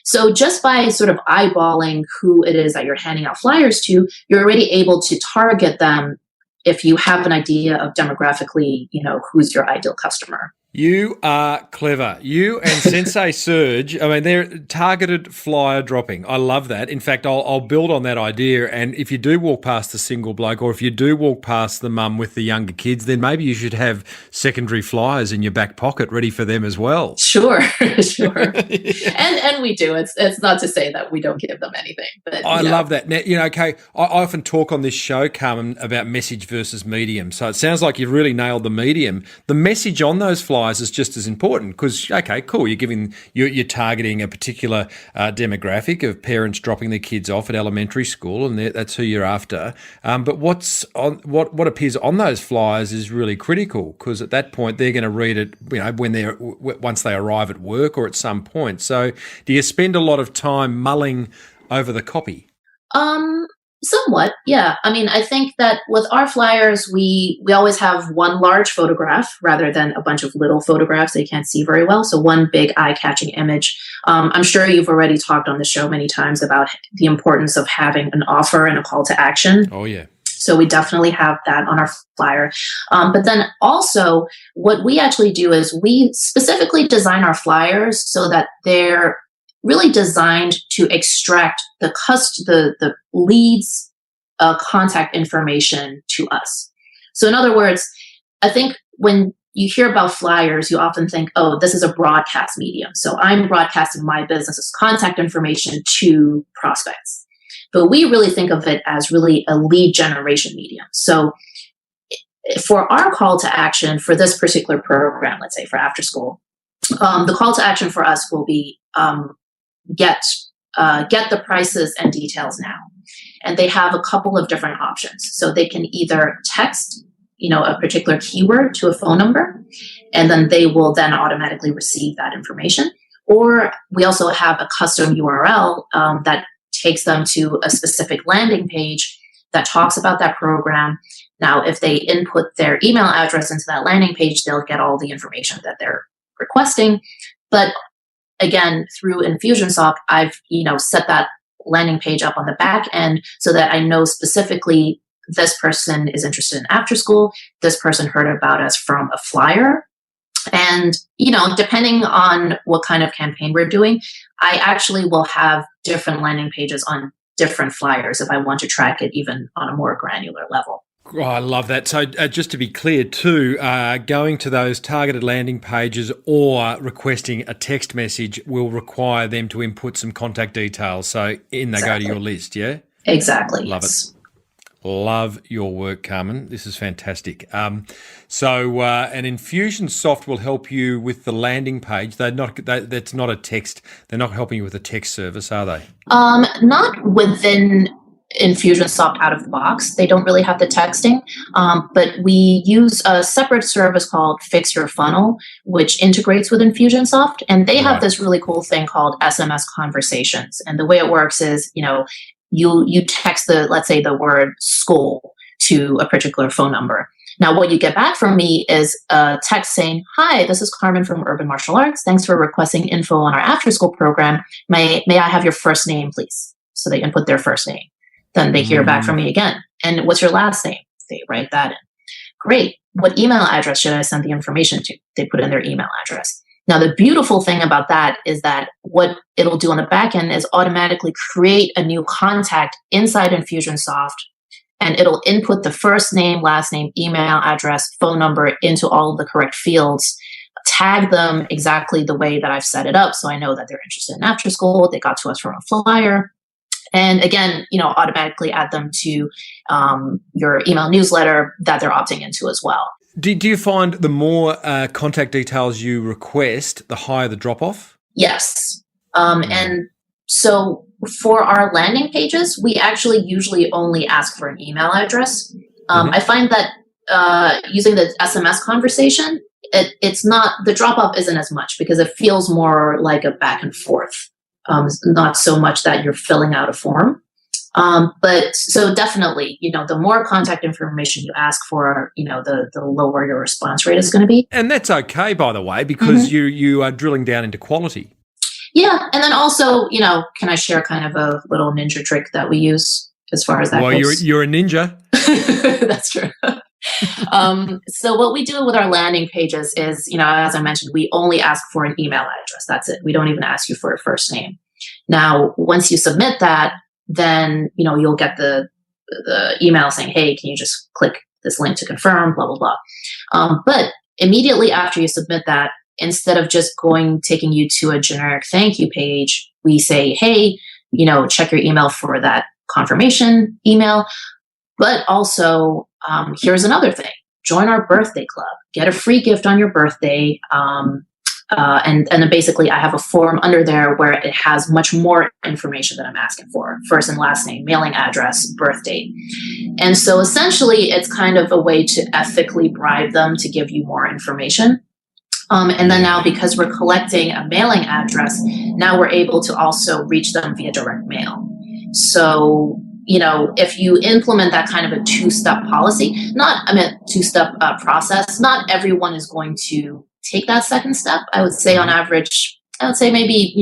So just by sort of eyeballing who it is that you're handing out flyers to, you're already able to target them if you have an idea of demographically, who's your ideal customer. You are clever. You and Sensei Surge, they're targeted flyer dropping. I love that. In fact, I'll build on that idea. And if you do walk past the single bloke, or if you do walk past the mum with the younger kids, then maybe you should have secondary flyers in your back pocket ready for them as well. Sure. And we do. It's not to say that we don't give them anything. But I love that. Now, I often talk on this show, Carmen, about message versus medium. So it sounds like you've really nailed the medium. The message on those flyers is just as important because, okay, cool, you're targeting a particular demographic of parents dropping their kids off at elementary school, and that's who you're after. But what appears on those flyers is really critical because at that point they're going to read it, once they arrive at work or at some point. So, do you spend a lot of time mulling over the copy? Somewhat, yeah. I think that with our flyers, we always have one large photograph rather than a bunch of little photographs that you can't see very well. So one big eye-catching image. I'm sure you've already talked on the show many times about the importance of having an offer and a call to action. Oh, yeah. So we definitely have that on our flyer. But then also what we actually do is we specifically design our flyers so that they're really designed to extract the lead's contact information to us. So in other words, I think when you hear about flyers, you often think, oh, this is a broadcast medium. So I'm broadcasting my business's contact information to prospects. But we really think of it as really a lead generation medium. So for our call to action for this particular program, let's say for after school, the call to action for us will be get the prices and details now. And they have a couple of different options. So they can either text, a particular keyword to a phone number, and then they will then automatically receive that information. Or we also have a custom URL that takes them to a specific landing page that talks about that program. Now, if they input their email address into that landing page, they'll get all the information that they're requesting. But again, through Infusionsoft, I've set that landing page up on the back end so that I know specifically this person is interested in after school. This person heard about us from a flyer. And, depending on what kind of campaign we're doing, I actually will have different landing pages on different flyers if I want to track it even on a more granular level. Oh, I love that. So just to be clear too, going to those targeted landing pages or requesting a text message will require them to input some contact details. So in they go to your list, yeah? Exactly. Love yes. it. Love your work, Carmen. This is fantastic. So an Infusionsoft will help you with the landing page. That's not a text. They're not helping you with a text service, are they? Not within Infusionsoft out of the box. They don't really have the texting, but we use a separate service called Fix Your Funnel, which integrates with Infusionsoft, and they have this really cool thing called SMS conversations. And the way it works is, you text let's say the word school to a particular phone number. Now, what you get back from me is a text saying, "Hi, this is Carmen from Urban Martial Arts. Thanks for requesting info on our after school program. May I have your first name, please?" So they input their first name. Then they hear back from me again. "And what's your last name?" They write that in. "Great. What email address should I send the information to?" They put in their email address. Now, the beautiful thing about that is that what it'll do on the back end is automatically create a new contact inside Infusionsoft, and it'll input the first name, last name, email address, phone number into all of the correct fields, tag them exactly the way that I've set it up. So I know that they're interested in after school. They got to us from a flyer. And again, automatically add them to your email newsletter that they're opting into as well. Do you find the more contact details you request, the higher the drop-off? Yes. And so for our landing pages, we actually usually only ask for an email address. I find that using the SMS conversation, it's not, the drop-off isn't as much because it feels more like a back and forth. Not so much that you're filling out a form. But so definitely, the more contact information you ask for, the lower your response rate is going to be. And that's okay, by the way, because you are drilling down into quality. Yeah. And then also, can I share kind of a little ninja trick that we use as far as that goes? Well, you're a ninja. That's true. So what we do with our landing pages is, as I mentioned, we only ask for an email address. That's it. We don't even ask you for a first name. Now, once you submit that, then, you'll get the email saying, "Hey, can you just click this link to confirm, blah, blah, blah." But immediately after you submit that, instead of just taking you to a generic thank you page, we say, "Hey, check your email for that confirmation email." But also, here's another thing. Join our birthday club. Get a free gift on your birthday. And then basically I have a form under there where it has much more information that I'm asking for. First and last name, mailing address, birth date. And so essentially it's kind of a way to ethically bribe them to give you more information. And then now, because we're collecting a mailing address, now we're able to also reach them via direct mail. So, if you implement that kind of a two-step two-step process, not everyone is going to take that second step. I would say on average, maybe,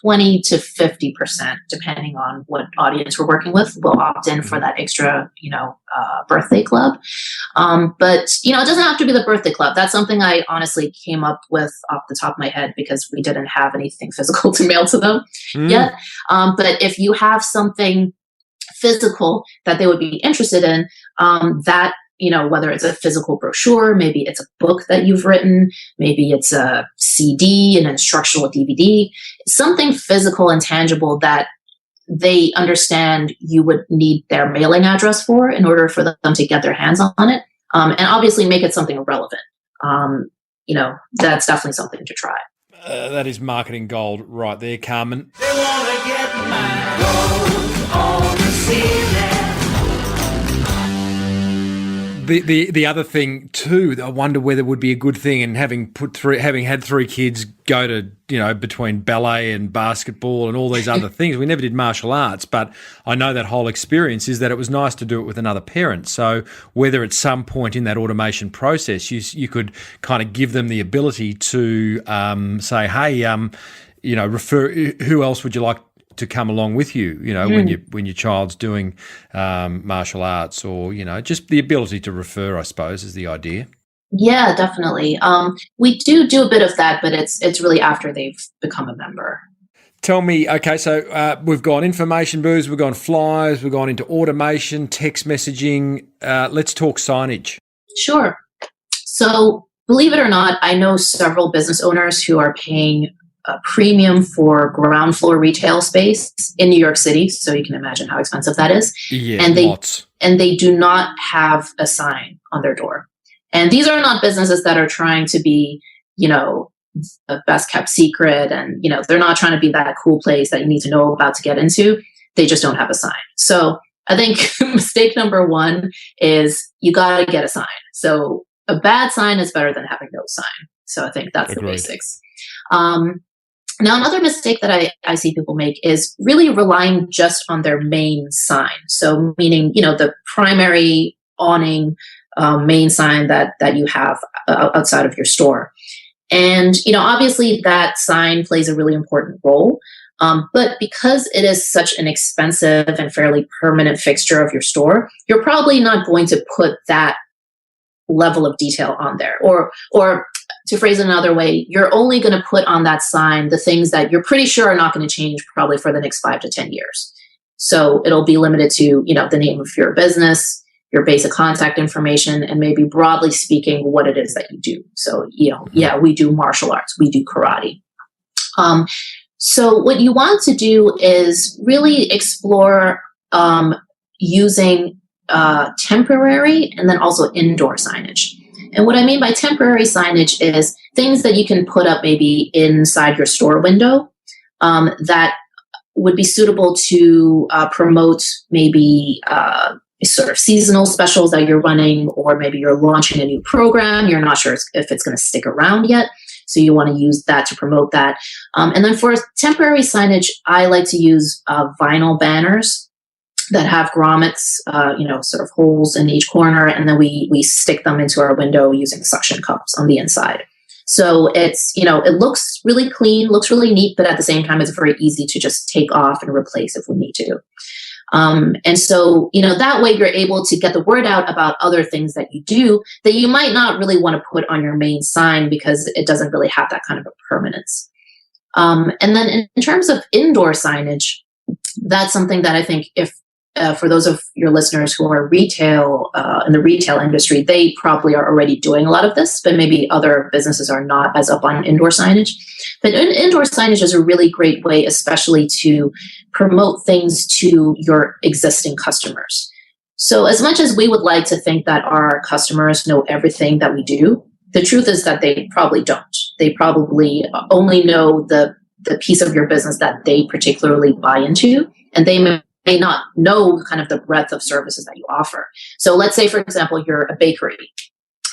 20 to 50%, depending on what audience we're working with, will opt in for that extra, birthday club. But, it doesn't have to be the birthday club. That's something I honestly came up with off the top of my head because we didn't have anything physical to mail to them yet. But if you have something physical that they would be interested in, that, whether it's a physical brochure, maybe it's a book that you've written, maybe it's a CD, an instructional DVD, something physical and tangible that they understand you would need their mailing address for in order for them to get their hands on it. And obviously make it something relevant. That's definitely something to try. That is marketing gold right there, Carmen. They want to get my gold on the ceiling. The other thing too, I wonder whether it would be a good thing, and having had three kids go to, between ballet and basketball and all these other things, we never did martial arts, but I know that whole experience is that it was nice to do it with another parent. So whether at some point in that automation process, you could kind of give them the ability to say, hey, refer, who else would you like to come along with you, when your child's doing martial arts, or, just the ability to refer, I suppose, is the idea. Yeah, definitely. We do a bit of that, but it's really after they've become a member. Tell me, okay, so we've gone information booths, we've gone flyers, we've gone into automation, text messaging. Let's talk signage. Sure. So believe it or not, I know several business owners who are paying a premium for ground floor retail space in New York City. So you can imagine how expensive that is. Yeah, and lots. they do not have a sign on their door. And these are not businesses that are trying to be, the best kept secret. And, they're not trying to be that cool place that you need to know about to get into. They just don't have a sign. So I think mistake number one is you got to get a sign. So a bad sign is better than having no sign. So I think that's Agreed. the basics. Now, another mistake that I see people make is really relying just on their main sign. So meaning, the primary awning main sign that you have outside of your store. And, obviously that sign plays a really important role. But because it is such an expensive and fairly permanent fixture of your store, you're probably not going to put that level of detail on there. Or to phrase it another way, you're only going to put on that sign the things that you're pretty sure are not going to change probably for the next 5 to 10 years. So it'll be limited to, the name of your business, your basic contact information, and maybe broadly speaking, what it is that you do. So, we do martial arts, we do karate. So what you want to do is really explore using temporary and then also indoor signage. And what I mean by temporary signage is things that you can put up maybe inside your store window that would be suitable to promote maybe sort of seasonal specials that you're running, or maybe you're launching a new program. You're not sure if it's going to stick around yet. So you want to use that to promote that. And then for temporary signage, I like to use vinyl banners that have grommets, sort of holes in each corner. And then we stick them into our window using suction cups on the inside. So it's, it looks really clean, looks really neat, but at the same time, it's very easy to just take off and replace if we need to. And so, that way you're able to get the word out about other things that you do that you might not really want to put on your main sign because it doesn't really have that kind of a permanence. And then in terms of indoor signage, that's something that I think for those of your listeners who are retail, in the retail industry, they probably are already doing a lot of this, but maybe other businesses are not as up on indoor signage. But indoor signage is a really great way, especially to promote things to your existing customers. So as much as we would like to think that our customers know everything that we do, the truth is that they probably don't. They probably only know the piece of your business that they particularly buy into, and they may not know kind of the breadth of services that you offer. So let's say, for example, you're a bakery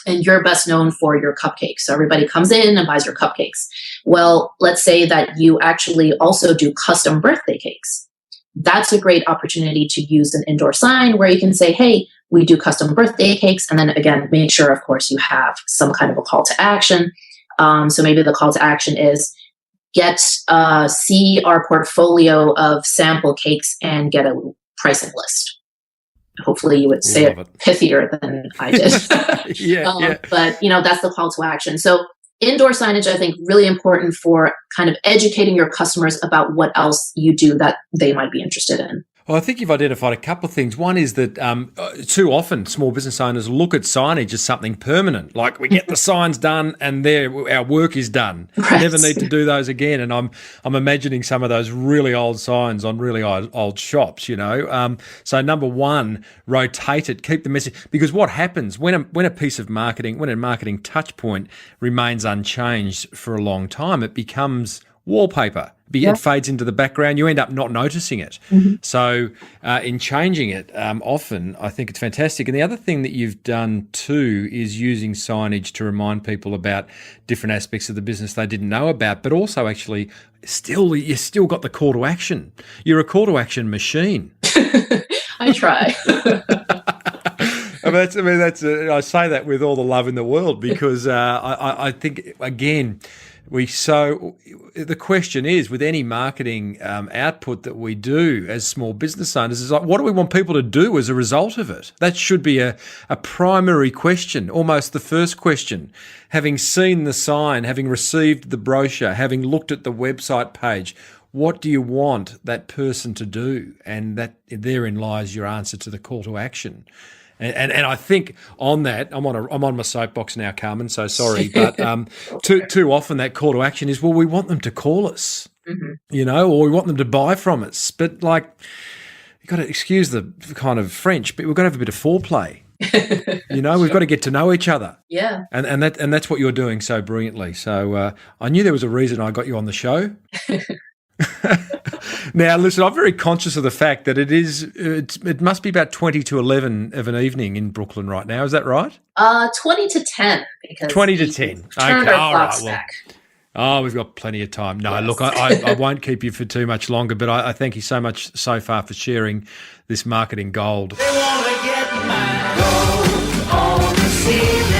and you're best known for your cupcakes. So everybody comes in and buys your cupcakes. Well, let's say that you actually also do custom birthday cakes. That's a great opportunity to use an indoor sign where you can say, hey, we do custom birthday cakes. And then again, make sure, of course, you have some kind of a call to action. So maybe the call to action is see our portfolio of sample cakes and get a pricing list. Hopefully you would say it pithier than I did. Yeah. But, that's the call to action. So indoor signage, I think, really important for kind of educating your customers about what else you do that they might be interested in. Well, I think you've identified a couple of things. One is that too often small business owners look at signage as something permanent. Like we get the signs done and our work is done. Right. Never need to do those again. And I'm imagining some of those really old signs on really old shops, So number one, rotate it, keep the message. Because what happens when a piece of marketing, when a marketing touch point remains unchanged for a long time, it becomes wallpaper. It fades into the background. You end up not noticing it. Mm-hmm. So in changing it, often I think it's fantastic. And the other thing that you've done too is using signage to remind people about different aspects of the business they didn't know about, but also actually you still got the call to action. You're a call to action machine. I try. I say that with all the love in the world because I think, again, the question is, with any marketing output that we do as small business owners, is like, what do we want people to do as a result of it? That should be a primary question, almost the first question. Having seen the sign, having received the brochure, having looked at the website page, what do you want that person to do? And that therein lies your answer to the call to action. And I think on that, I'm on my soapbox now, Carmen. So sorry, but too often that call to action is, well, we want them to call us, or we want them to buy from us. But like, you got to excuse the kind of French, but we've got to have a bit of foreplay. We've got to get to know each other. Yeah. And that's what you're doing so brilliantly. So I knew there was a reason I got you on the show. Now, listen, I'm very conscious of the fact that it must be about 20 to 11 of an evening in Brooklyn right now. Is that right? 20 to 10. Because 20 to 10. Turned Okay, our all clocks right. back. Well, we've got plenty of time. No, Yes. look, I won't keep you for too much longer, but I thank you so much so far for sharing this marketing gold. They wanna get my gold on the ceiling.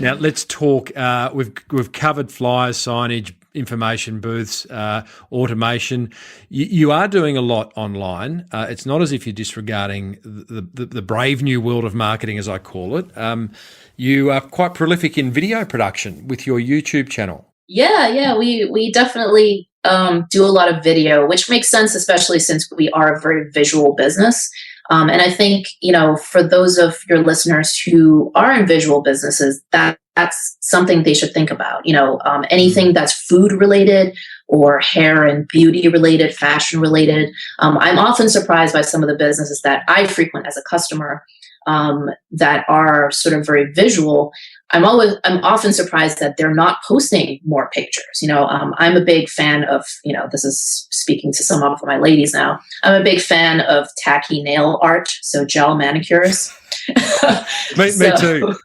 Now let's talk. We've covered flyers, signage, information booths, automation. You are doing a lot online. It's not as if you're disregarding the brave new world of marketing, as I call it. You are quite prolific in video production with your YouTube channel. Yeah. We definitely do a lot of video, which makes sense, especially since we are a very visual business. And I think, for those of your listeners who are in visual businesses, that's something they should think about. Anything that's food related or hair and beauty related, fashion related. I'm often surprised by some of the businesses that I frequent as a customer that are sort of very visual. I'm often surprised that they're not posting more pictures. I'm a big fan of, this is speaking to some of my ladies now. I'm a big fan of tacky nail art, so gel manicures. Me too.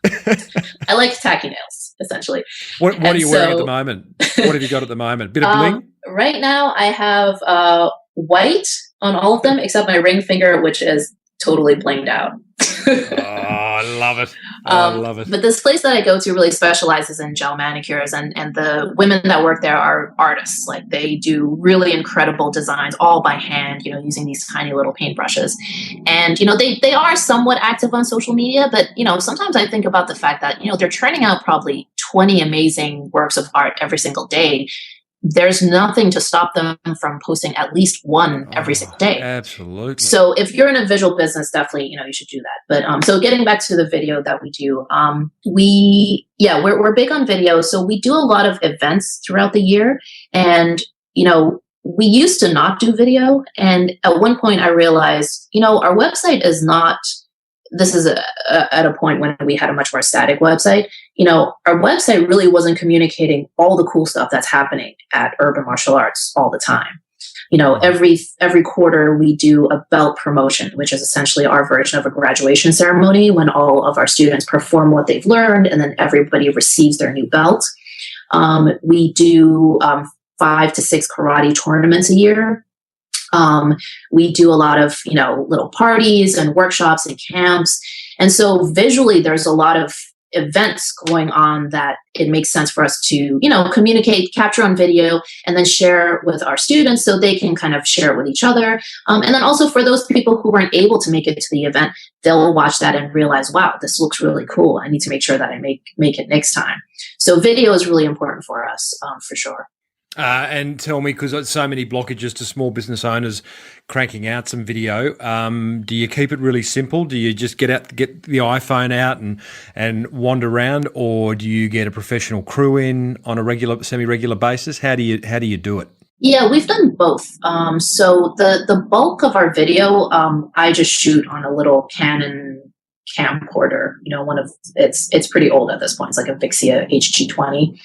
I like tacky nails, essentially. What are you wearing at the moment? What have you got at the moment? Bit of bling? Right now, I have white on all of them except my ring finger, which is totally blinged out. I love it. I love it. But this place that I go to really specializes in gel manicures, and the women that work there are artists. Like, they do really incredible designs all by hand, using these tiny little paintbrushes. And, they are somewhat active on social media, but, sometimes I think about the fact that, they're churning out probably 20 amazing works of art every single day. There's nothing to stop them from posting at least one every single day. Absolutely. So if you're in a visual business, definitely, you should do that. But so getting back to the video that we do, we're big on video. So we do a lot of events throughout the year. And, we used to not do video. And at one point I realized, our website is not, this is at a point when we had a much more static website. Our website really wasn't communicating all the cool stuff that's happening at Urban Martial Arts all the time. Every quarter we do a belt promotion, which is essentially our version of a graduation ceremony when all of our students perform what they've learned and then everybody receives their new belt. We do 5 to 6 karate tournaments a year. We do a lot of, little parties and workshops and camps. And so visually, there's a lot of events going on that it makes sense for us to, communicate, capture on video, and then share with our students so they can kind of share it with each other. And then also for those people who weren't able to make it to the event, they'll watch that and realize, wow, this looks really cool. I need to make sure that I make it next time. So video is really important for us, for sure. And tell me, because so many blockages to small business owners cranking out some video, do you keep it really simple? Do you just get the iPhone out and wander around, or do you get a professional crew in on a semi-regular basis? How do you do it? Yeah, we've done both. So the bulk of our video, I just shoot on a little Canon camcorder, it's pretty old at this point. It's like a Vixia HG20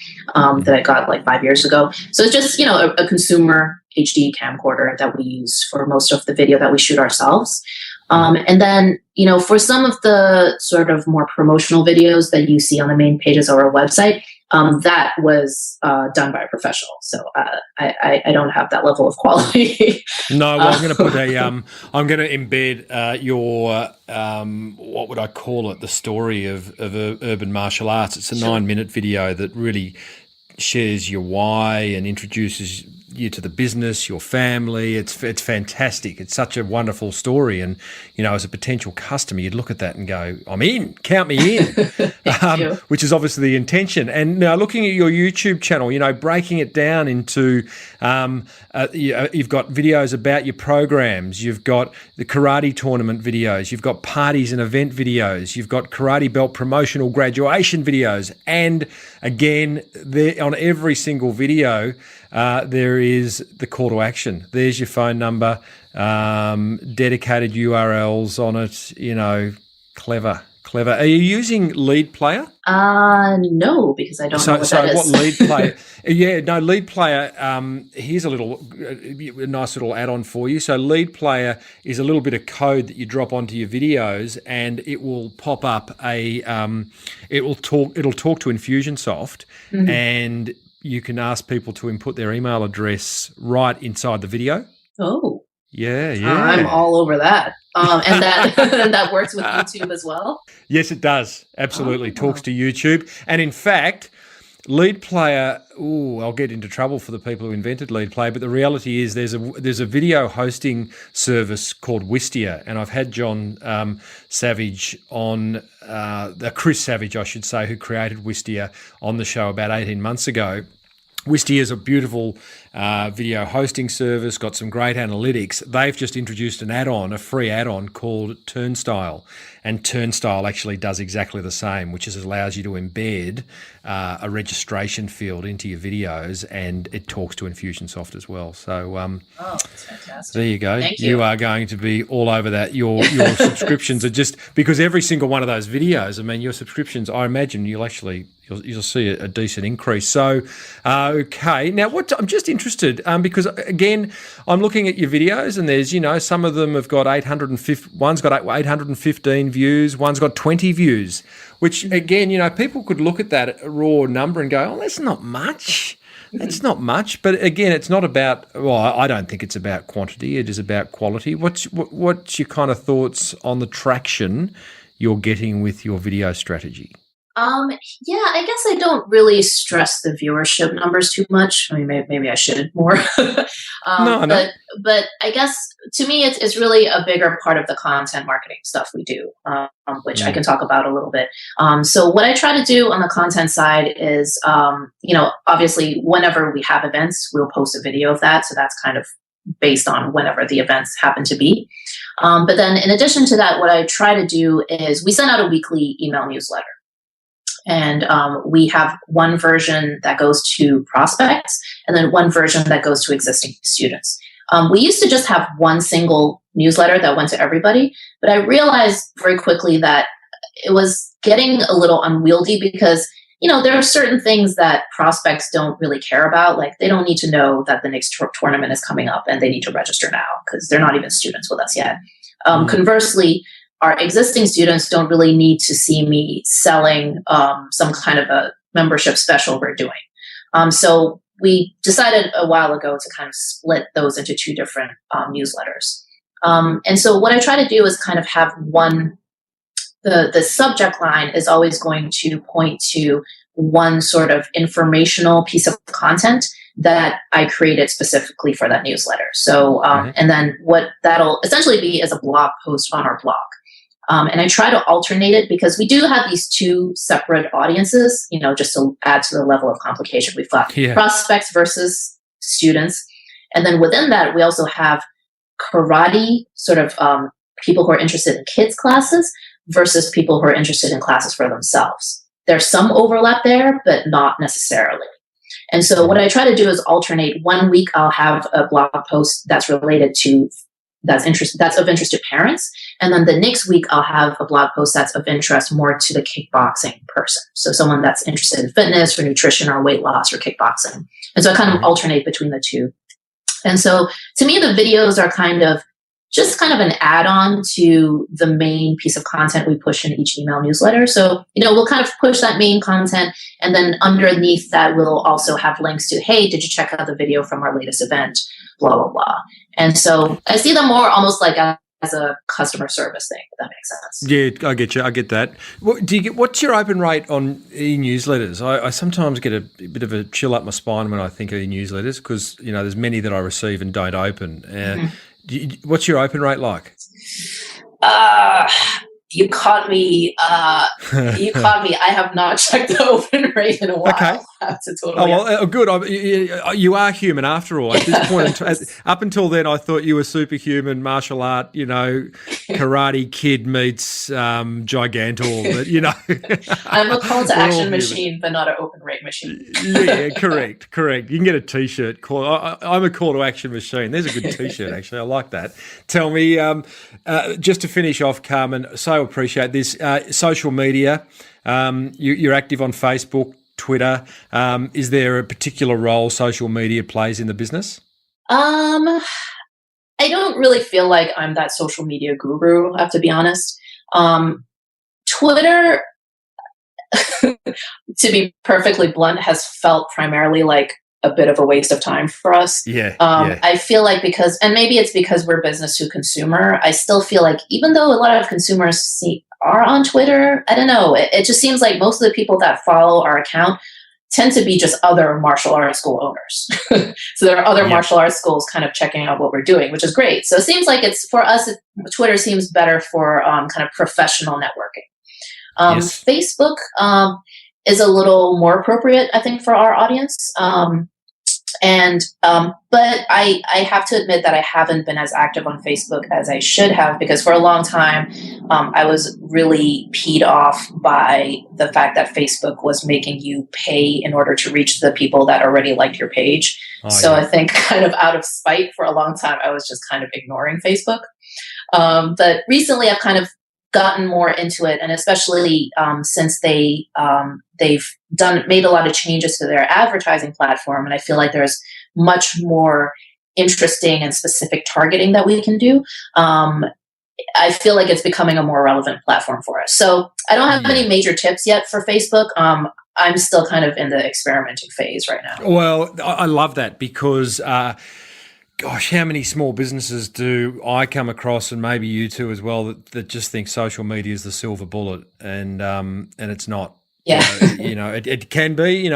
that I got like 5 years ago. So it's just, a consumer HD camcorder that we use for most of the video that we shoot ourselves. And then, for some of the sort of more promotional videos that you see on the main pages of our website, that was done by a professional. So I don't have that level of quality. No, well, I'm going to put I'm going to embed your, what would I call it? The story of urban martial arts. It's a 9-minute video that really shares your why and introduces you to the business, your family. It's fantastic. It's such a wonderful story. And, as a potential customer, you'd look at that and go, I'm in, count me in, which is obviously the intention. And now looking at your YouTube channel, breaking it down into, you've got videos about your programs, you've got the karate tournament videos, you've got parties and event videos, you've got karate belt promotional graduation videos. And again, there on every single video, there is the call to action. There's your phone number, dedicated URLs on it, clever. Are you using Lead Player? No, because I don't know what that is. What Lead Player? Lead Player, here's a nice little add-on for you. So Lead Player is a little bit of code that you drop onto your videos, and it will pop up it'll talk to Infusionsoft, and you can ask people to input their email address right inside the video. Oh. Yeah. I'm all over that. And that works with YouTube as well? Yes, it does. Absolutely. Talks to YouTube. And in fact, Lead Player, I'll get into trouble for the people who invented Lead Player, but the reality is there's a video hosting service called Wistia, and I've had John Savage on, Chris Savage, I should say, who created Wistia, on the show about 18 months ago. Wistia is a beautiful video hosting service, got some great analytics. They've just introduced a free add-on called Turnstile. And Turnstile actually does exactly the same, which allows you to embed a registration field into your videos, and it talks to Infusionsoft as well. So that's fantastic. There you go. Thank you. You are going to be all over that. Your subscriptions are just, because every single one of those videos, your subscriptions, I imagine you'll see a decent increase. So, okay. Now, I'm just interested because, again, I'm looking at your videos, and there's, some of them have got 850, one's got 815 views, one's got 20 views, which, again, people could look at that raw number and go, that's not much. It's not much. But, again, it's not about, I don't think it's about quantity. It is about quality. What's your kind of thoughts on the traction you're getting with your video strategy? I guess I don't really stress the viewership numbers too much. Maybe I should more. No. But I guess to me, it's really a bigger part of the content marketing stuff we do, which I can talk about a little bit. So what I try to do on the content side is, obviously whenever we have events, we'll post a video of that. So that's kind of based on whenever the events happen to be. But then in addition to that, what I try to do is we send out a weekly email newsletter. And we have one version that goes to prospects and then one version that goes to existing students. We used to just have one single newsletter that went to everybody, but I realized very quickly that it was getting a little unwieldy because, there are certain things that prospects don't really care about. Like they don't need to know that the next tournament is coming up and they need to register now because they're not even students with us yet. Conversely, our existing students don't really need to see me selling some kind of a membership special we're doing. So we decided a while ago to kind of split those into two different newsletters. And so what I try to do is kind of have the subject line is always going to point to one sort of informational piece of content that I created specifically for that newsletter. So, and then what that'll essentially be is a blog post on our blog. And I try to alternate it because we do have these two separate audiences, just to add to the level of complication. We've got prospects versus students. And then within that, we also have karate sort of people who are interested in kids classes versus people who are interested in classes for themselves. There's some overlap there, but not necessarily. And so what I try to do is alternate. 1 week, I'll have a blog post that's related to that's of interest to parents. And then the next week, I'll have a blog post that's of interest more to the kickboxing person. So someone that's interested in fitness or nutrition or weight loss or kickboxing. And so I kind of alternate between the two. And so to me, the videos are kind of an add-on to the main piece of content we push in each email newsletter. So, we'll kind of push that main content. And then underneath that, we'll also have links to, hey, did you check out the video from our latest event? Blah, blah, blah. And so I see them more almost like as a customer service thing, if that makes sense. Yeah, I get you. I get that. What's your open rate on e-newsletters? I sometimes get a bit of a chill up my spine when I think of e-newsletters because, there's many that I receive and don't open. What's your open rate like? You caught me. You caught me. I have not checked the open rate in a while. Okay. Good. You are human after all. At this point, up until then, I thought you were superhuman, martial art. Karate Kid meets Gigantor. But I'm a call to action machine, but not an open rate machine. Yeah, correct. You can get a T-shirt. I'm a call to action machine. There's a good T-shirt, actually. I like that. Tell me, just to finish off, Carmen. So appreciate this. Social media. You're active on Facebook, Twitter. Is there a particular role social media plays in the business? I don't really feel like I'm that social media guru, I have to be honest. Twitter, to be perfectly blunt, has felt primarily like a bit of a waste of time for us. Yeah. I feel like and maybe it's because we're business to consumer, I still feel like even though a lot of consumers are on Twitter, I don't know, it just seems like most of the people that follow our account tend to be just other martial arts school owners. So there are other martial arts schools kind of checking out what we're doing, which is great. So it seems like for us, Twitter seems better for kind of professional networking. Yes. Facebook is a little more appropriate, I think, for our audience. But I have to admit that I haven't been as active on Facebook as I should have, because for a long time, I was really peed off by the fact that Facebook was making you pay in order to reach the people that already liked your page. I think kind of out of spite for a long time, I was just kind of ignoring Facebook. But recently I've kind of gotten more into it, and especially since they've made a lot of changes to their advertising platform, and I feel like there's much more interesting and specific targeting that we can do. I feel like it's becoming a more relevant platform for us. So I don't have any major tips yet for Facebook. I'm still kind of in the experimenting phase right now. Well, I love that because gosh, how many small businesses do I come across, and maybe you too as well, that just think social media is the silver bullet, and it's not. Yeah, it can be.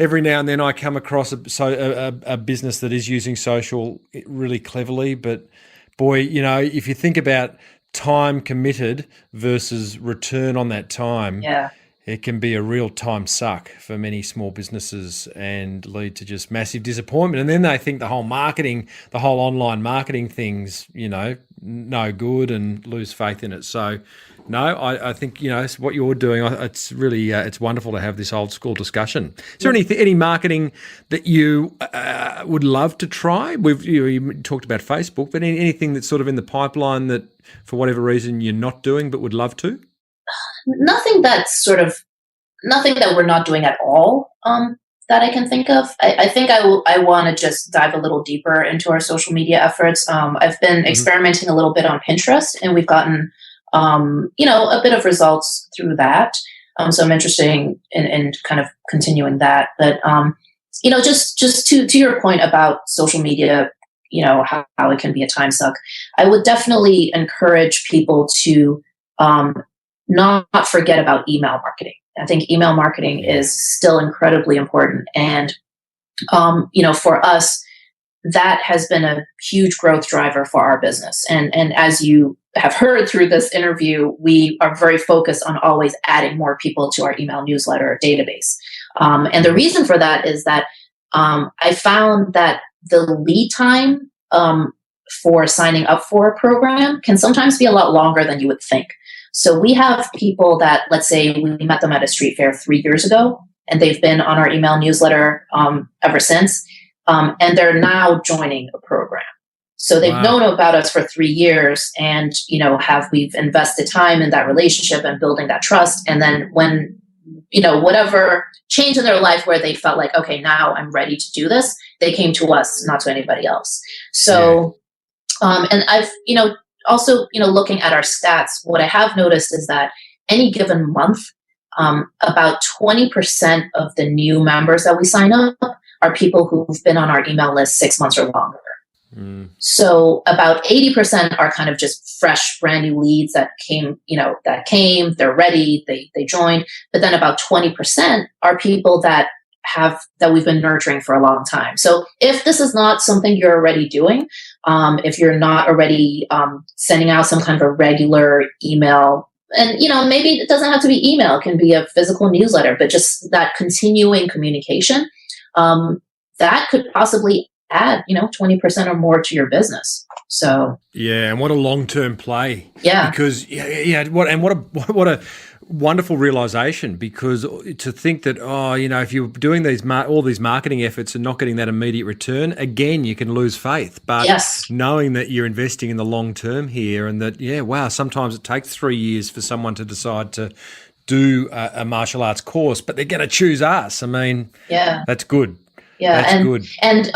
Every now and then I come across a business that is using social really cleverly, but boy, if you think about time committed versus return on that time, it can be a real time suck for many small businesses and lead to just massive disappointment. And then they think the whole online marketing thing's, no good, and lose faith in it. So, no, I think, it's what you're doing. It's really, it's wonderful to have this old school discussion. Is there any marketing that you would love to try? You talked about Facebook, but anything that's sort of in the pipeline that for whatever reason you're not doing but would love to? Nothing that we're not doing at all that I can think of. I think I want to just dive a little deeper into our social media efforts. I've been experimenting a little bit on Pinterest, and we've gotten a bit of results through that. So I'm interested in kind of continuing that. But just to your point about social media, how it can be a time suck, I would definitely encourage people to not forget about email marketing. I think email marketing is still incredibly important. And, for us, that has been a huge growth driver for our business. And as you have heard through this interview, we are very focused on always adding more people to our email newsletter database. And the reason for that is that I found that the lead time for signing up for a program can sometimes be a lot longer than you would think. So we have people that, let's say we met them at a street fair 3 years ago, and they've been on our email newsletter ever since, and they're now joining a program. So they've known about us for 3 years, and we've invested time in that relationship and building that trust. And then when whatever change in their life where they felt like, okay, now I'm ready to do this, they came to us, not to anybody else. So, and I've also, looking at our stats, what I have noticed is that any given month, about 20% of the new members that we sign up are people who've been on our email list 6 months or longer. So about 80% are kind of just fresh, brand new leads that came, they're ready, they joined. But then about 20% are people that we've been nurturing for a long time. So if this is not something you're already doing, if you're not already sending out some kind of a regular email, and maybe it doesn't have to be email, it can be a physical newsletter, but just that continuing communication, that could possibly add 20% or more to your business. So yeah, and what a long-term play. Yeah, because what a wonderful realization, because to think that if you're doing all these marketing efforts and not getting that immediate return, again you can lose faith. But yes, knowing that you're investing in the long term here, and that sometimes it takes 3 years for someone to decide to do a martial arts course, but they're going to choose us. I mean, that's good. Yeah, that's good. And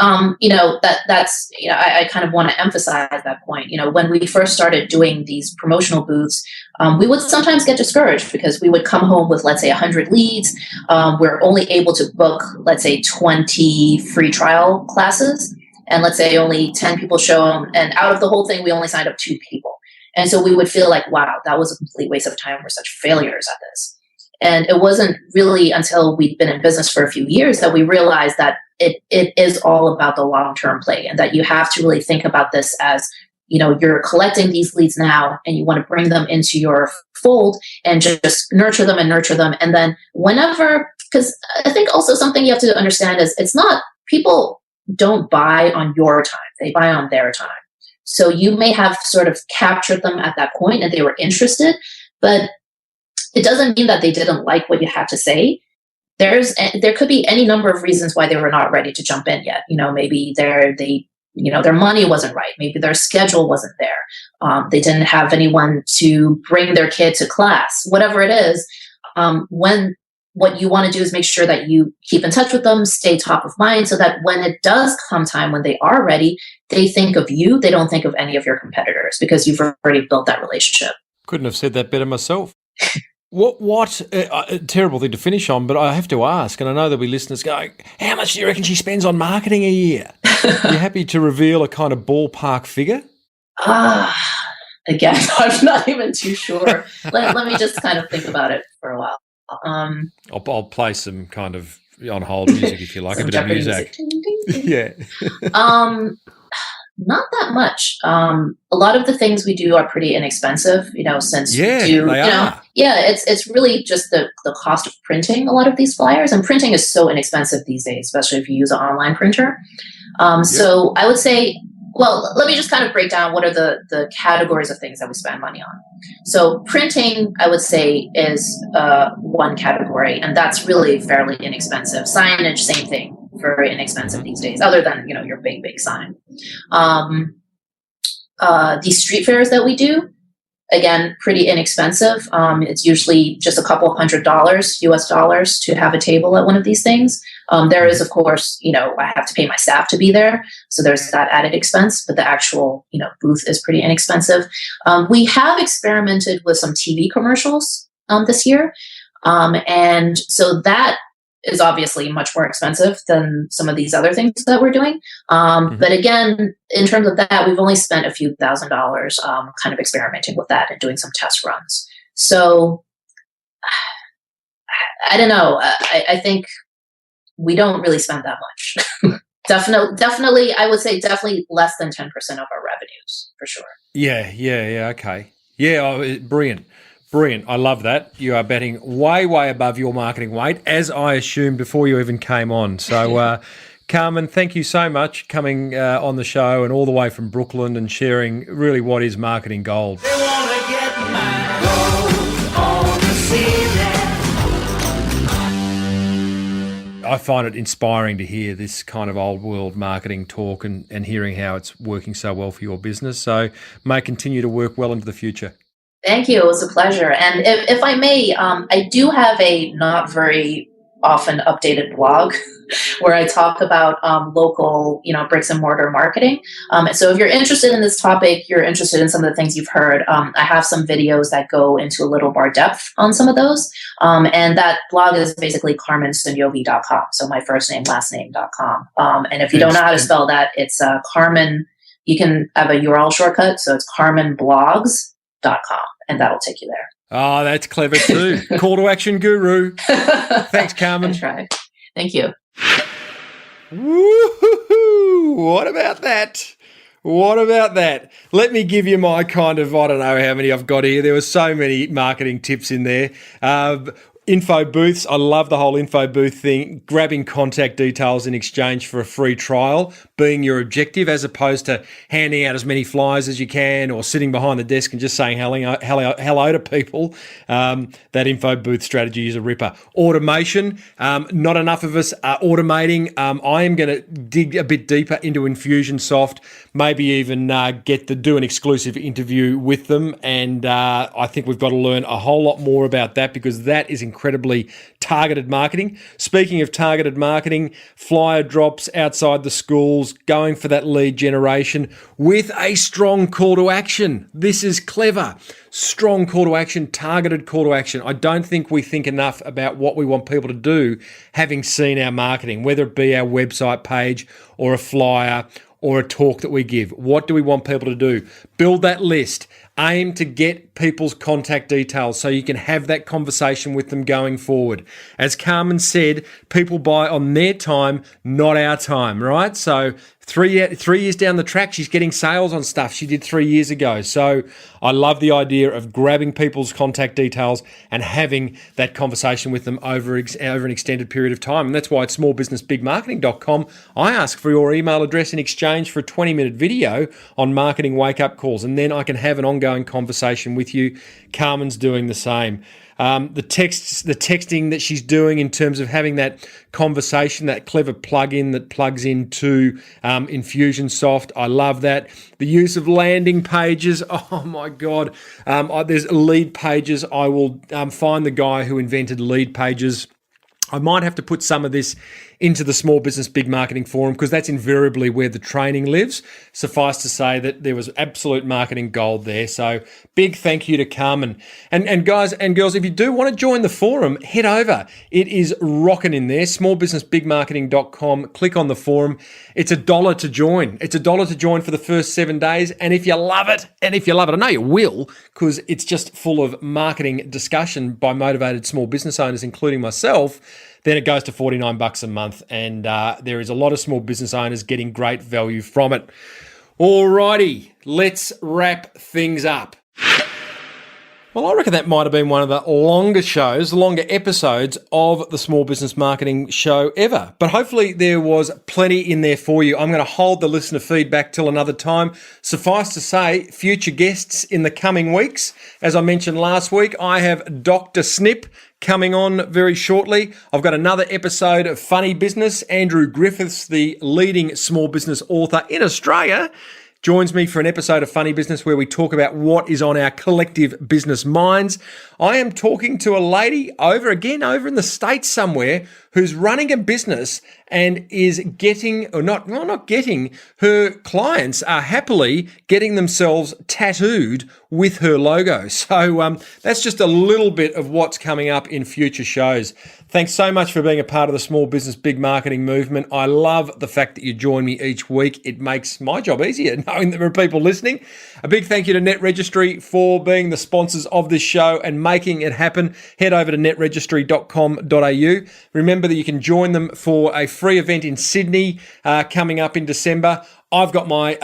that's I kind of want to emphasize that point. When we first started doing these promotional booths, we would sometimes get discouraged because we would come home with, let's say, 100 leads. We're only able to book, let's say, 20 free trial classes, and let's say only 10 people show them, and out of the whole thing, we only signed up 2 people. And so we would feel like, wow, that was a complete waste of time. We're such failures at this. And it wasn't really until we'd been in business for a few years that we realized that it is all about the long-term play, and that you have to really think about this as, you're collecting these leads now and you want to bring them into your fold and just nurture them. And then because I think also something you have to understand is people don't buy on your time, they buy on their time. So you may have sort of captured them at that point and they were interested, but it doesn't mean that they didn't like what you had to say. There could be any number of reasons why they were not ready to jump in yet. Maybe their money wasn't right. Maybe their schedule wasn't there. They didn't have anyone to bring their kid to class. Whatever it is, what you want to do is make sure that you keep in touch with them, stay top of mind, so that when it does come time when they are ready, they think of you. They don't think of any of your competitors, because you've already built that relationship. Couldn't have said that better myself. What a terrible thing to finish on, but I have to ask, and I know there'll be listeners going, how much do you reckon she spends on marketing a year? Are you happy to reveal a kind of ballpark figure? Again, I'm not even too sure. Let me just kind of think about it for a while. I'll play some kind of on hold music if you like, a bit of music. Yeah. Not that much. A lot of the things we do are pretty inexpensive, since we do, they are. It's really just the cost of printing a lot of these flyers, and printing is so inexpensive these days, especially if you use an online printer. So I would say, well, let me just kind of break down what are the categories of things that we spend money on. So printing, I would say, is one category, and that's really fairly inexpensive. Signage, same thing, very inexpensive these days, other than your big sign. These street fairs that we do, again, pretty inexpensive. It's usually just a couple $100 US dollars to have a table at one of these things. There is, of course, I have to pay my staff to be there, so there's that added expense, but the actual, booth is pretty inexpensive. We have experimented with some TV commercials this year, and so that is obviously much more expensive than some of these other things that we're doing. But again, in terms of that, we've only spent a few $1,000s kind of experimenting with that and doing some test runs. So I don't know. I think we don't really spend that much. Definitely, I would say definitely less than 10% of our revenues, for sure. Yeah, okay. Yeah, brilliant. I love that. You are betting way above your marketing weight, as I assumed before you even came on. So, Carmen, thank you so much coming on the show, and all the way from Brooklyn, and sharing really what is marketing gold. They wanna get my gold on the ceiling. I find it inspiring to hear this kind of old world marketing talk, and hearing how it's working so well for your business. So may continue to work well into the future. Thank you. It was a pleasure. And if I may, I do have a not very often updated blog where I talk about local, bricks and mortar marketing. So if you're interested in this topic, you're interested in some of the things you've heard, I have some videos that go into a little more depth on some of those. And that blog is basically carmensognonvi.com. So my first name, last name.com. And if you don't know how to spell that, it's Carmen you can have a URL shortcut. So it's carmenblogs.com, and that'll take you there. Oh, that's clever too. Call to action guru. Thanks, Carmen. I tried. Thank you. Woo-hoo-hoo. What about that? What about that? Let me give you my kind of, I don't know how many I've got here. There were so many marketing tips in there. Info booths. I love the whole info booth thing. Grabbing contact details in exchange for a free trial being your objective, as opposed to handing out as many flyers as you can or sitting behind the desk and just saying hello to people. That info booth strategy is a ripper. Automation. Not enough of us are automating. I am going to dig a bit deeper into Infusionsoft, maybe even do an exclusive interview with them. And I think we've got to learn a whole lot more about that, because that is incredibly targeted marketing. Speaking of targeted marketing, flyer drops outside the schools, going for that lead generation with a strong call to action. This is clever. Strong call to action, targeted call to action. I don't think we think enough about what we want people to do, having seen our marketing, whether it be our website page or a flyer or a talk that we give. What do we want people to do? Build that list. Aim to get people's contact details so you can have that conversation with them going forward. As Carmen said, people buy on their time, not our time, right? So 3 years down the track, she's getting sales on stuff she did 3 years ago. So I love the idea of grabbing people's contact details and having that conversation with them over an extended period of time. And that's why at smallbusinessbigmarketing.com, I ask for your email address in exchange for a 20-minute video on marketing wake-up calls. And then I can have an ongoing conversation with you. Carmen's doing the same. The texting that she's doing in terms of having that conversation, that clever plug-in that plugs into Infusionsoft. I love that. The use of landing pages. Oh my God. There's lead pages. I will find the guy who invented lead pages. I might have to put some of this into the Small Business Big Marketing Forum, because that's invariably where the training lives. Suffice to say that there was absolute marketing gold there. So big thank you to Carmen. And guys and girls, if you do want to join the forum, head over. It is rocking in there, smallbusinessbigmarketing.com. Click on the forum. It's $1 to join. It's $1 to join for the first 7 days. And if you love it, I know you will, because it's just full of marketing discussion by motivated small business owners, including myself, then it goes to $49 a month, and there is a lot of small business owners getting great value from it. Alrighty, let's wrap things up. Well, I reckon that might have been one of the longer episodes of the Small Business Marketing Show ever. But hopefully there was plenty in there for you. I'm going to hold the listener feedback till another time. Suffice to say, future guests in the coming weeks. As I mentioned last week, I have Dr. Snip coming on very shortly. I've got another episode of Funny Business. Andrew Griffiths, the leading small business author in Australia, joins me for an episode of Funny Business where we talk about what is on our collective business minds. I am talking to a lady over in the States somewhere who's running a business and is her clients are happily getting themselves tattooed with her logo. So that's just a little bit of what's coming up in future shows. Thanks so much for being a part of the Small Business Big Marketing movement. I love the fact that you join me each week. It makes my job easier knowing that there are people listening. A big thank you to Net Registry for being the sponsors of this show and making it happen. Head over to netregistry.com.au. Remember that you can join them for a free event in Sydney coming up in December. I've got my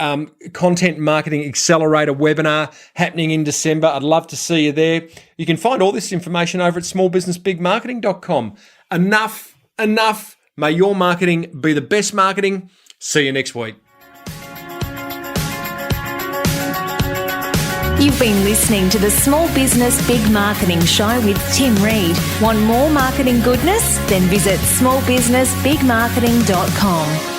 Content Marketing Accelerator webinar happening in December. I'd love to see you there. You can find all this information over at smallbusinessbigmarketing.com. Enough. May your marketing be the best marketing. See you next week. You've been listening to the Small Business Big Marketing Show with Tim Reid. Want more marketing goodness? Then visit smallbusinessbigmarketing.com.